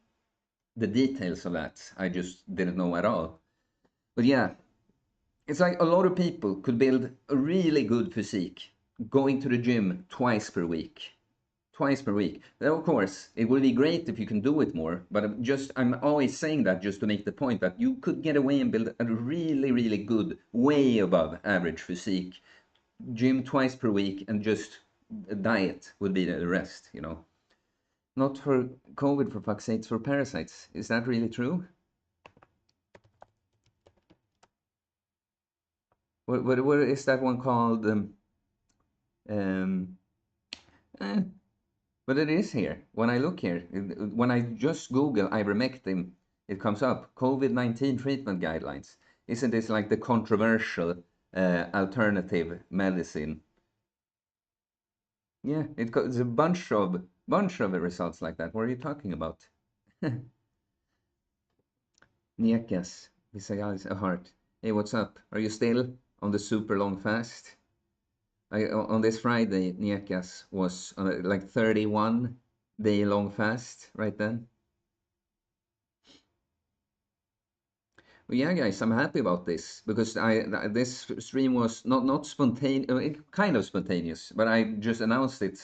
the details of that, I just didn't know at all. But yeah, it's like a lot of people could build a really good physique going to the gym twice per week. Twice per week. Then of course, it would be great if you can do it more, but I'm always saying that just to make the point that you could get away and build a really, really good, way above average physique. Gym twice per week and just a diet would be the rest, you know. Not for COVID, for fuck's sake, for parasites. Is that really true? What is that one called? Um, eh, But it is here. When I look here, when I just Google ivermectin, it comes up COVID-19 treatment guidelines. Isn't this like the controversial alternative medicine? Yeah, it's a bunch of results like that. What are you talking about? Niekas, Visayas, a heart. Hey, what's up? Are you still on the super long fast? On this Friday, Niekas was on like 31-day long fast right then. Well, yeah, guys, I'm happy about this because this stream was not spontaneous, kind of spontaneous, but I just announced it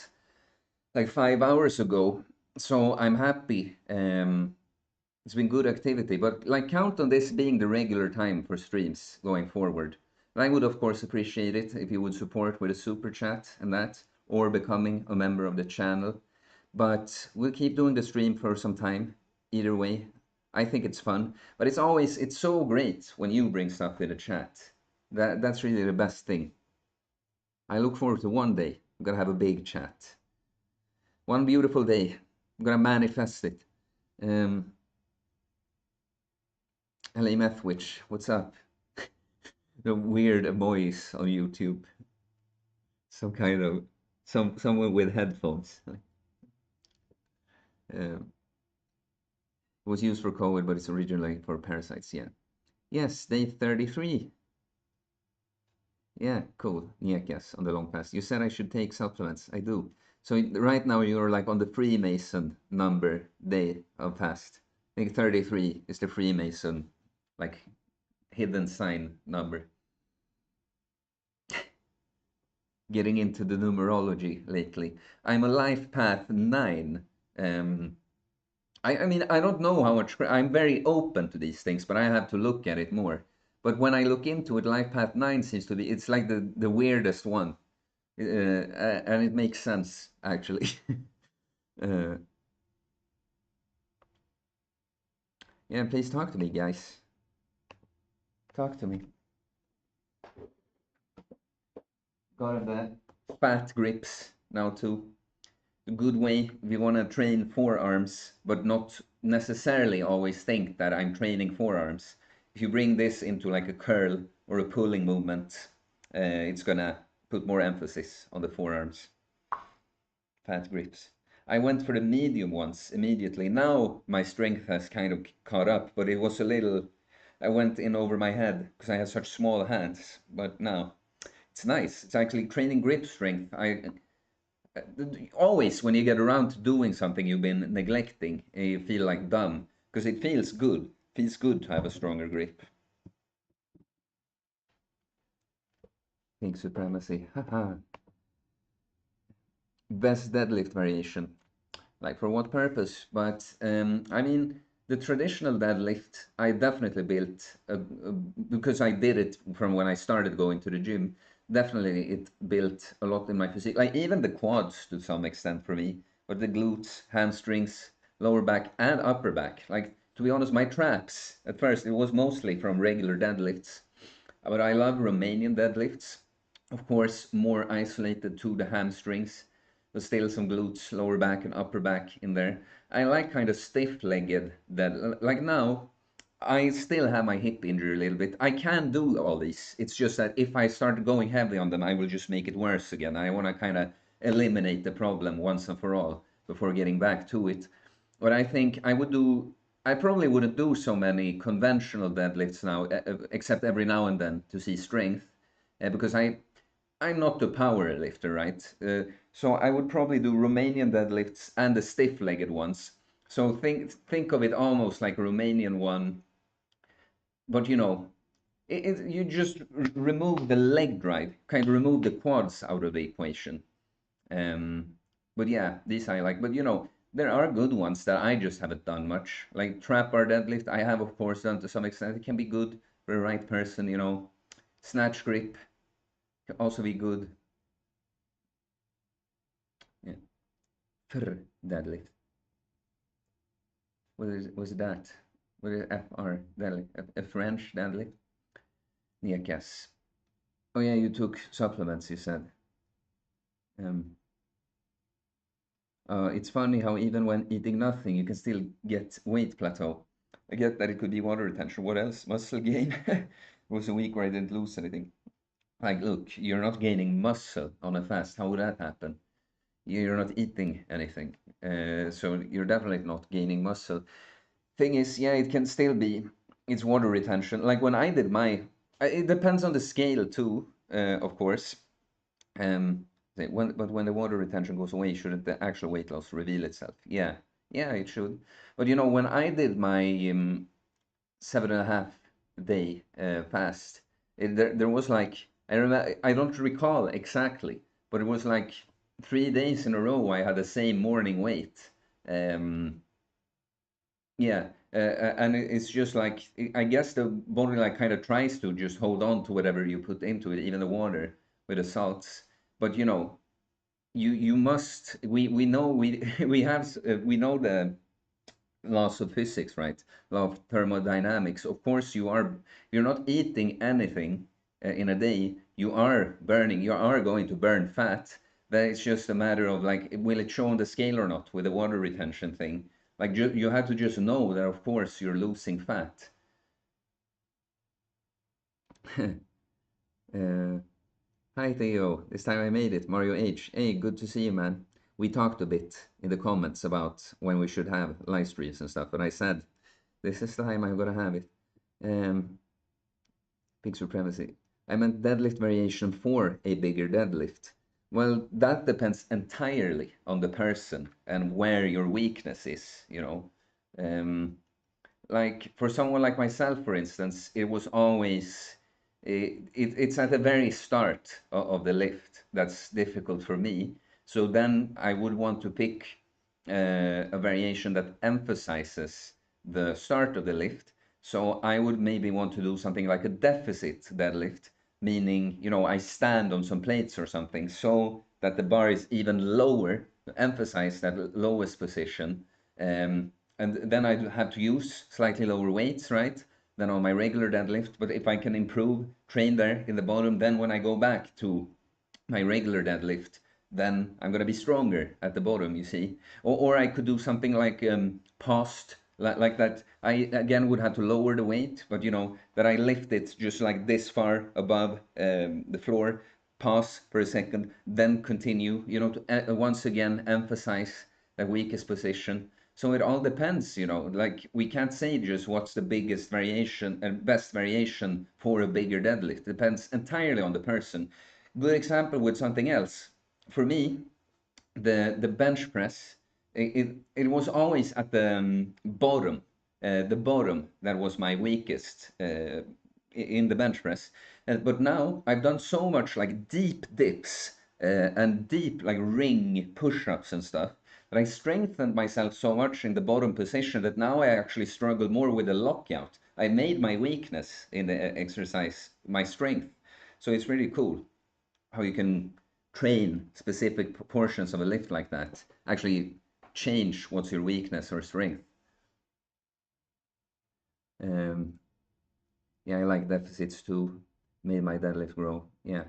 like 5 hours ago, so I'm happy. It's been good activity, but like count on this being the regular time for streams going forward. And I would of course appreciate it if you would support with a super chat and that, or becoming a member of the channel. But we'll keep doing the stream for some time. Either way, I think it's fun. But it's so great when you bring stuff in the chat. That's really the best thing. I look forward to one day I'm gonna have a big chat. One beautiful day, I'm gonna manifest it. Um, LA Methwitch, what's up? The weird voice on YouTube. Some kind of someone with headphones. Um, it was used for COVID, but it's originally for parasites. Yeah. Yes, day 33. Yeah, cool. Yes, on the long pass. You said I should take supplements. I do. So right now you're like on the Freemason number day of fast. I think 33 is the Freemason, like hidden sign number. Getting into the numerology lately. I'm a life path 9. Um, I mean, I don't know how much, I'm very open to these things, but I have to look at it more. But when I look into it, life path 9 seems to be, it's like the weirdest one. And it makes sense, actually. uh, yeah, please talk to me, guys. Talk to me. Got the fat grips now too. A good way if you want to train forearms, but not necessarily always think that I'm training forearms. If you bring this into like a curl or a pulling movement, it's gonna put more emphasis on the forearms. Fat grips. I went for the medium ones immediately. Now my strength has kind of caught up, but it was a little. I went in over my head because I have such small hands. But now it's nice. It's actually training grip strength. Always when you get around to doing something you've been neglecting, you feel like dumb because it feels good. Feels good to have a stronger grip. Pink supremacy. Haha. Best deadlift variation. Like for what purpose? But I mean, the traditional deadlift, I definitely built because I did it from when I started going to the gym. Definitely, it built a lot in my physique. Like even the quads to some extent for me, but the glutes, hamstrings, lower back, and upper back. Like to be honest, my traps at first it was mostly from regular deadlifts, but I love Romanian deadlifts. Of course, more isolated to the hamstrings, but still some glutes, lower back, and upper back in there. I like kind of stiff-legged dead. Like now, I still have my hip injury a little bit. I can do all these. It's just that if I start going heavy on them, I will just make it worse again. I want to kind of eliminate the problem once and for all before getting back to it. But I think I probably wouldn't do so many conventional deadlifts now, except every now and then to see strength, because I'm not the power lifter, right? So I would probably do Romanian deadlifts and the stiff-legged ones. So think of it almost like a Romanian one, but you just remove the leg drive, kind of remove the quads out of the equation. Um, but yeah, these I like. But there are good ones that I just haven't done much. Like trap bar deadlift, I have of course done to some extent. It can be good for the right person. Snatch grip can also be good. Yeah. Deadlift. Was that? What is FR deadlift? A French deadlift? Yeah, guess. Oh yeah, you took supplements, you said. Um, it's funny how even when eating nothing, you can still get weight plateau. I get that it could be water retention. What else? Muscle gain? It was a week where I didn't lose anything. Like, look, you're not gaining muscle on a fast. How would that happen? You're not eating anything. So you're definitely not gaining muscle. Thing is, yeah, it can still be. It's water retention. Like when I did it depends on the scale too, of course. Um, but when the water retention goes away, shouldn't the actual weight loss reveal itself? Yeah, yeah, it should. But when I did my 7.5 day fast, there was like I remember I don't recall exactly, but it was like 3 days in a row I had the same morning weight. Um, yeah, and it's just like I guess the body like kind of tries to just hold on to whatever you put into it, even the water with the salts. But you must we know we know the laws of physics, right? Law of thermodynamics. Of course, you're not eating anything in a day. You are burning. You are going to burn fat. That it's just a matter of like, will it show on the scale or not with the water retention thing? Like you have to just know that of course you're losing fat. uh, Hi Theo, this time I made it. Mario H. Hey, good to see you, man. We talked a bit in the comments about when we should have live streams and stuff, and I said this is the time I'm gonna have it. Um, Big supremacy. I meant deadlift variation for a bigger deadlift. Well, that depends entirely on the person and where your weakness is. Um, like for someone like myself, for instance, it was always it's at the very start of the lift that's difficult for me. So then I would want to pick a variation that emphasizes the start of the lift. So I would maybe want to do something like a deficit deadlift, meaning I stand on some plates or something so that the bar is even lower, to emphasize that lowest position. And then I have to use slightly lower weights, right, than on my regular deadlift. But if I can improve, train there in the bottom, then when I go back to my regular deadlift, then I'm going to be stronger at the bottom, you see. Or I could do something like paused, like that. I again would have to lower the weight, but that I lift it just like this far above the floor, pause for a second, then continue, to once again emphasize the weakest position. So it all depends. Like we can't say just what's the biggest variation and best variation for a bigger deadlift. It depends entirely on the person. Good example with something else. For me, the bench press, it was always at the bottom, the bottom that was my weakest in the bench press. But now I've done so much like deep dips and deep like ring push-ups and stuff But I strengthened myself so much in the bottom position that now I actually struggle more with the lockout. I made my weakness in the exercise my strength. So it's really cool how you can train specific portions of a lift like that, actually change what's your weakness or strength. Um, yeah, I like deficits too. Made my deadlift grow. Yeah,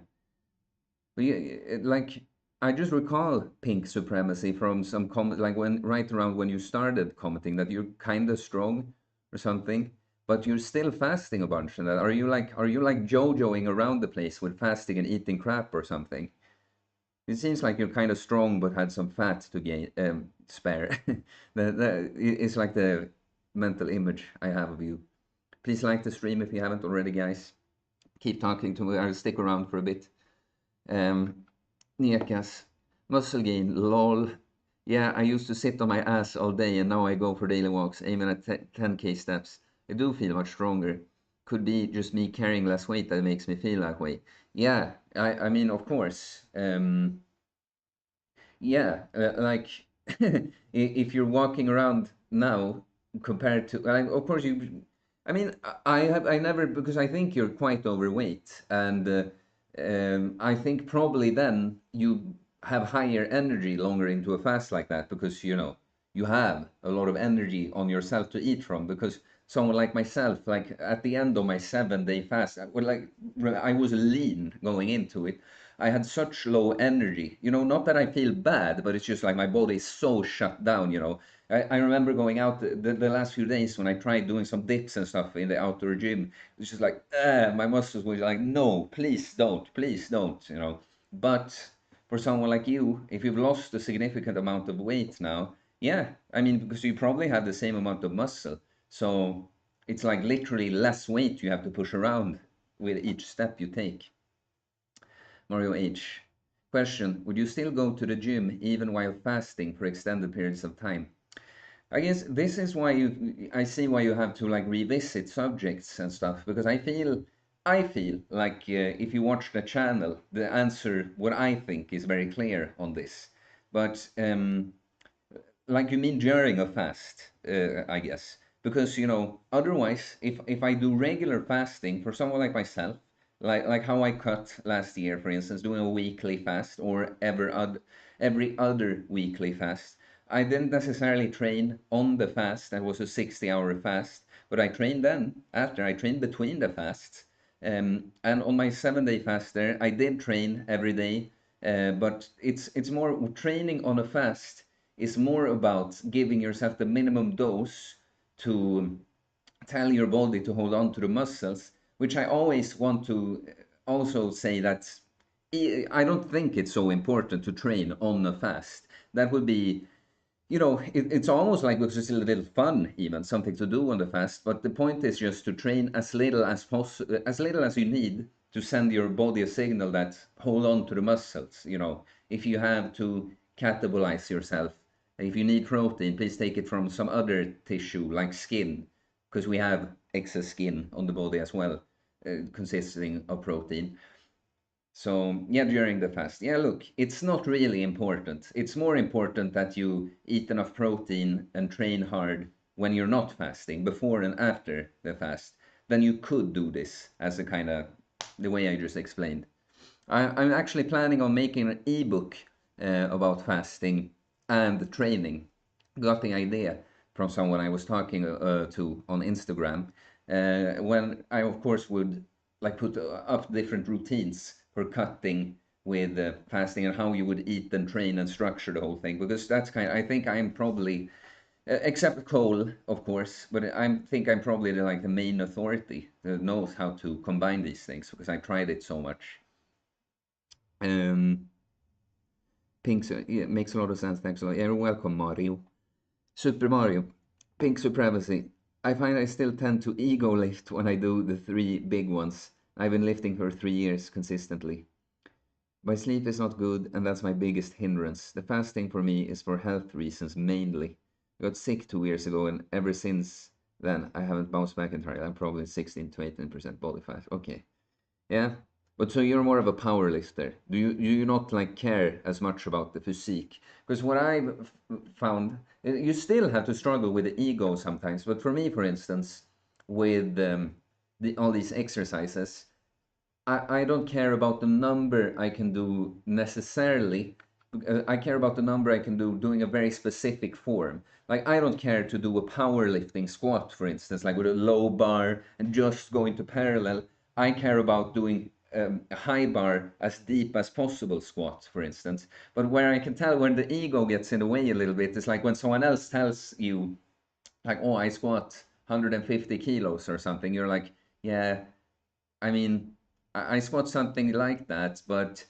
but yeah, like I just recall pink supremacy from some comment, like when right around when you started commenting that you're kind of strong or something, but you're still fasting a bunch. And that are you like JoJoing around the place with fasting and eating crap or something? It seems like you're kind of strong but had some fat to gain spare. It's like the mental image I have of you. Please like the stream if you haven't already, guys. Keep talking to me. I'll stick around for a bit. Um, Niekas, muscle gain, lol. Yeah, I used to sit on my ass all day and now I go for daily walks, aiming at 10K steps. I do feel much stronger. Could be just me carrying less weight that makes me feel that way. Yeah, I mean, of course. Yeah, like if you're walking around now compared to, like, of course you, I mean, I never because I think you're quite overweight, and I think probably then you have higher energy longer into a fast like that because you have a lot of energy on yourself to eat from because someone like myself, like at the end of my 7 day fast, I was lean going into it. I had such low energy. Not that I feel bad, but it's just like my body is so shut down. I remember going out the last few days when I tried doing some dips and stuff in the outdoor gym. It's just like, my muscles were like, no, please don't. But for someone like you, if you've lost a significant amount of weight now, yeah, I mean, because you probably have the same amount of muscle. So it's like literally less weight you have to push around with each step you take. Mario H. Question: would you still go to the gym even while fasting for extended periods of time? I guess this is why I see why you have to like revisit subjects and stuff because I feel like if you watch the channel, the answer, what I think, is very clear on this. But like you mean during a fast, I guess, because otherwise, if I do regular fasting for someone like myself, like how I cut last year, for instance, doing a weekly fast or every other weekly fast, I didn't necessarily train on the fast. That was a 60-hour fast, but I trained then. After I trained between the fasts, and on my 7 day fast there, I did train every day, but it's more training on a fast is more about giving yourself the minimum dose to tell your body to hold on to the muscles, which I always want to also say that I don't think it's so important to train on a fast. That would be, it's almost like because it's a little fun, even something to do on the fast. But the point is just to train as little as possible, as little as you need to send your body a signal that hold on to the muscles. If you have to catabolize yourself, if you need protein, please take it from some other tissue like skin, because we have excess skin on the body as well, consisting of protein. So, yeah, during the fast. Yeah, look, it's not really important. It's more important that you eat enough protein and train hard when you're not fasting, before and after the fast. Then you could do this as a kind of the way I just explained. I'm actually planning on making an ebook about fasting and training. Got the idea from someone I was talking to on Instagram. When I, of course, would like put up different routines for cutting with fasting and how you would eat and train and structure the whole thing. Because that's I think I'm probably, except Cole, of course, but I think I'm probably the main authority that knows how to combine these things because I tried it so much. Um, Pink, yeah, makes a lot of sense. Thanks a lot. You're welcome, Mario. Super Mario, Pink Supremacy. I find I still tend to ego lift when I do the three big ones. I've been lifting for 3 years consistently. My sleep is not good, and that's my biggest hindrance. The fasting for me is for health reasons mainly. I got sick 2 years ago, and ever since then, I haven't bounced back entirely. I'm probably 16 to 18% body fat. Okay. Yeah, But so you're more of a power lifter. Do you not like care as much about the physique? Because what I've found, you still have to struggle with the ego sometimes. But for me, for instance, with all these exercises, I don't care about the number I can do necessarily. I care about the number I can do doing a very specific form. Like, I don't care to do a powerlifting squat, for instance, like with a low bar and just going to parallel. I care about doing a high bar as deep as possible squat, for instance. But where I can tell when the ego gets in the way a little bit is like when someone else tells you, like, oh, I squat 150 kilos or something. You're like, yeah, I mean, I squat something like that, but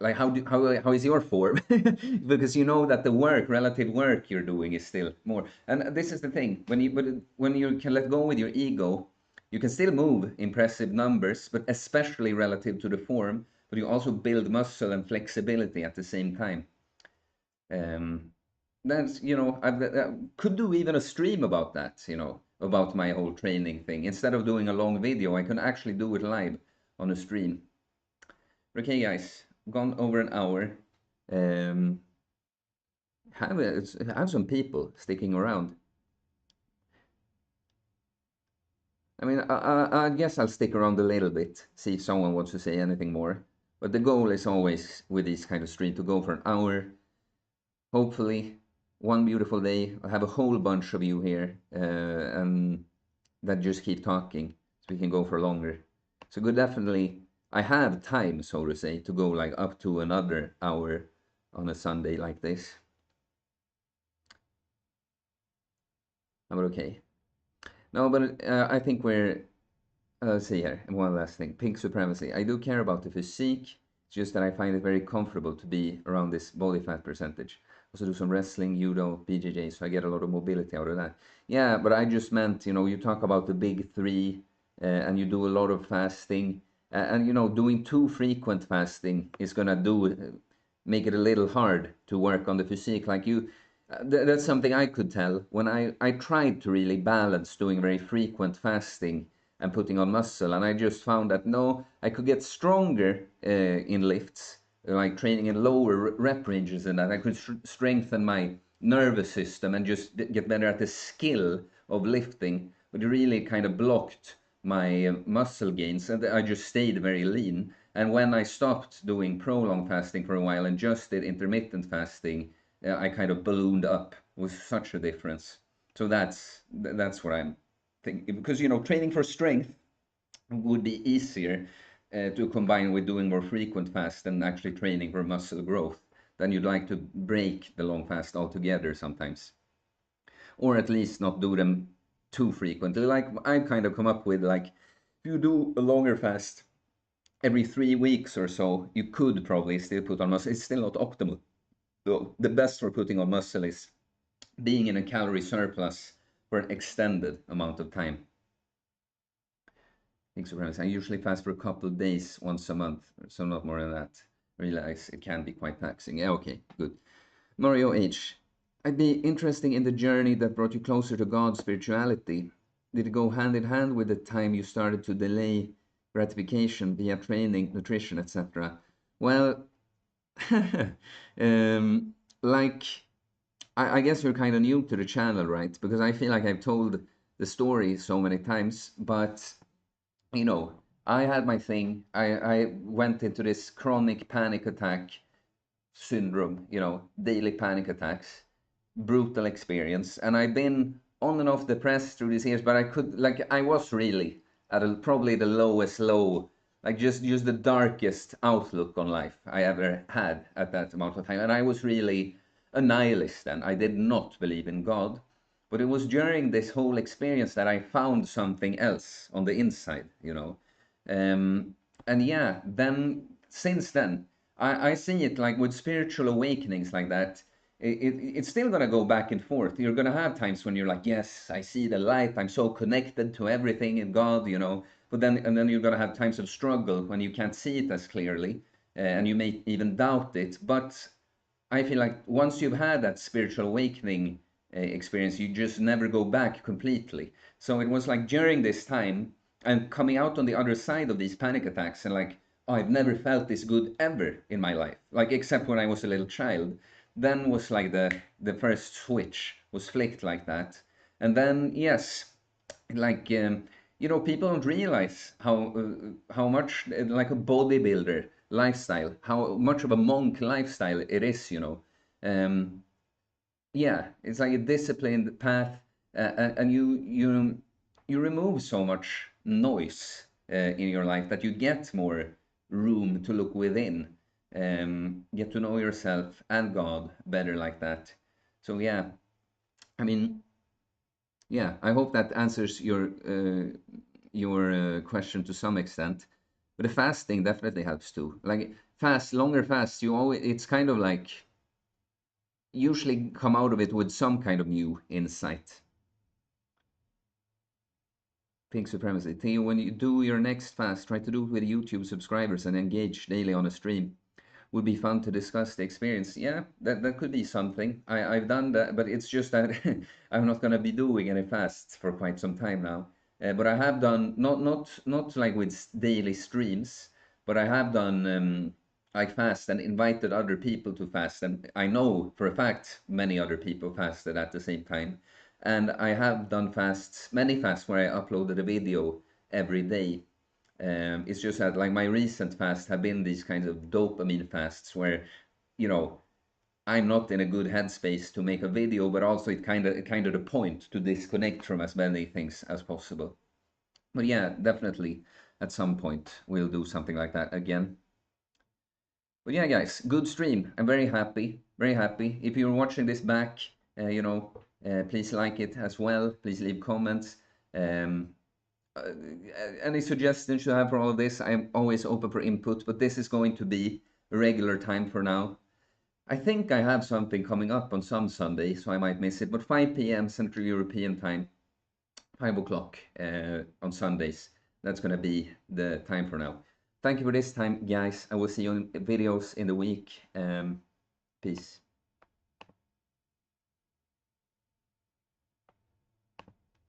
like how is your form? Because you know that the relative work you're doing is still more. And this is the thing, when you can let go with your ego, you can still move impressive numbers, but especially relative to the form, but you also build muscle and flexibility at the same time. Um, that's, I could do even a stream about that, about my whole training thing. Instead of doing a long video, I can actually do it live on a stream. Okay, guys, gone over an hour. Um, have some people sticking around. I mean, I guess I'll stick around a little bit, see if someone wants to say anything more. But the goal is always with these kind of stream to go for an hour. Hopefully, one beautiful day, I have a whole bunch of you here, and that just keep talking, so we can go for longer. So good, definitely, I have time, so to say, to go like up to another hour on a Sunday like this. But okay. No, but I think we're. Let's see here. One last thing. Pink supremacy. I do care about the physique. It's just that I find it very comfortable to be around this body fat percentage. Also do some wrestling, judo, BJJ, so I get a lot of mobility out of that. Yeah, but I just meant, you talk about the big three, and you do a lot of fasting, and doing too frequent fasting is gonna make it a little hard to work on the physique. Like that's something I could tell when I tried to really balance doing very frequent fasting and putting on muscle, and I just found that no, I could get stronger in lifts, like training in lower rep ranges, and that I could strengthen my nervous system and just get better at the skill of lifting, but it really kind of blocked my muscle gains, and I just stayed very lean. And when I stopped doing prolonged fasting for a while and just did intermittent fasting, I kind of ballooned up. It was such a difference. So that's what I'm thinking, because training for strength would be easier to combine with doing more frequent fast and actually training for muscle growth. Then you'd like to break the long fast altogether sometimes, or at least not do them too frequently. Like I've kind of come up with, like, if you do a longer fast every 3 weeks or so, you could probably still put on muscle. It's still not optimal. So the best for putting on muscle is being in a calorie surplus for an extended amount of time. Thanks for I usually fast for a couple of days once a month, so not more than that. Realize it can be quite taxing. Yeah, okay, good. Mario H. I'd be interested in the journey that brought you closer to God's spirituality. Did it go hand in hand with the time you started to delay gratification via training, nutrition, etc.? Well, like, I guess you're kind of new to the channel, right? Because I feel like I've told the story so many times, but I had my thing. I went into this chronic panic attack syndrome, daily panic attacks, brutal experience. And I've been on and off depressed through these years, but I was really at probably the lowest low, like just the darkest outlook on life I ever had at that amount of time. And I was really a nihilist then. I did not believe in God. But it was during this whole experience that I found something else on the inside, um, and yeah, then since then, I see it like with spiritual awakenings like that. It's still gonna go back and forth. You're gonna have times when you're like, yes, I see the light. I'm so connected to everything in God, But then you're gonna have times of struggle when you can't see it as clearly, and you may even doubt it. But I feel like once you've had that spiritual awakening experience, you just never go back completely. So it was like during this time and coming out on the other side of these panic attacks and like I've never felt this good ever in my life, like except when I was a little child. Then was like the first switch was flicked like that, and then yes, like people don't realize how much like a bodybuilder lifestyle, how much of a monk lifestyle it is, um, yeah, it's like a disciplined path, and you remove so much noise in your life that you get more room to look within, get to know yourself and God better like that. So yeah, I mean, yeah, I hope that answers your question to some extent. But the fasting definitely helps too. Like longer fasts, you always it's kind of like usually come out of it with some kind of new insight. Pink supremacy. Theo, when you do your next fast, try to do it with YouTube subscribers and engage daily on a stream. Would be fun to discuss the experience. Yeah, that could be something. I've done that, but it's just that I'm not gonna be doing any fasts for quite some time now. But I have done not like with daily streams, but I have done like fast and invited other people to fast, and I know for a fact many other people fasted at the same time. And I have done fasts, many fasts where I uploaded a video every day. It's just that like my recent fasts have been these kinds of dopamine fasts where, you know, I'm not in a good headspace to make a video, but also it kind of the point to disconnect from as many things as possible. But yeah, definitely at some point we'll do something like that again. But yeah, guys, good stream. I'm very happy, very happy. If you're watching this back, please like it as well. Please leave comments. Um, uh, any suggestions you have for all of this, I'm always open for input, but this is going to be a regular time for now. I think I have something coming up on some Sunday, so I might miss it, but 5 p.m. Central European time, 5 o'clock on Sundays. That's going to be the time for now. Thank you for this time, guys. I will see you in videos in the week. Peace.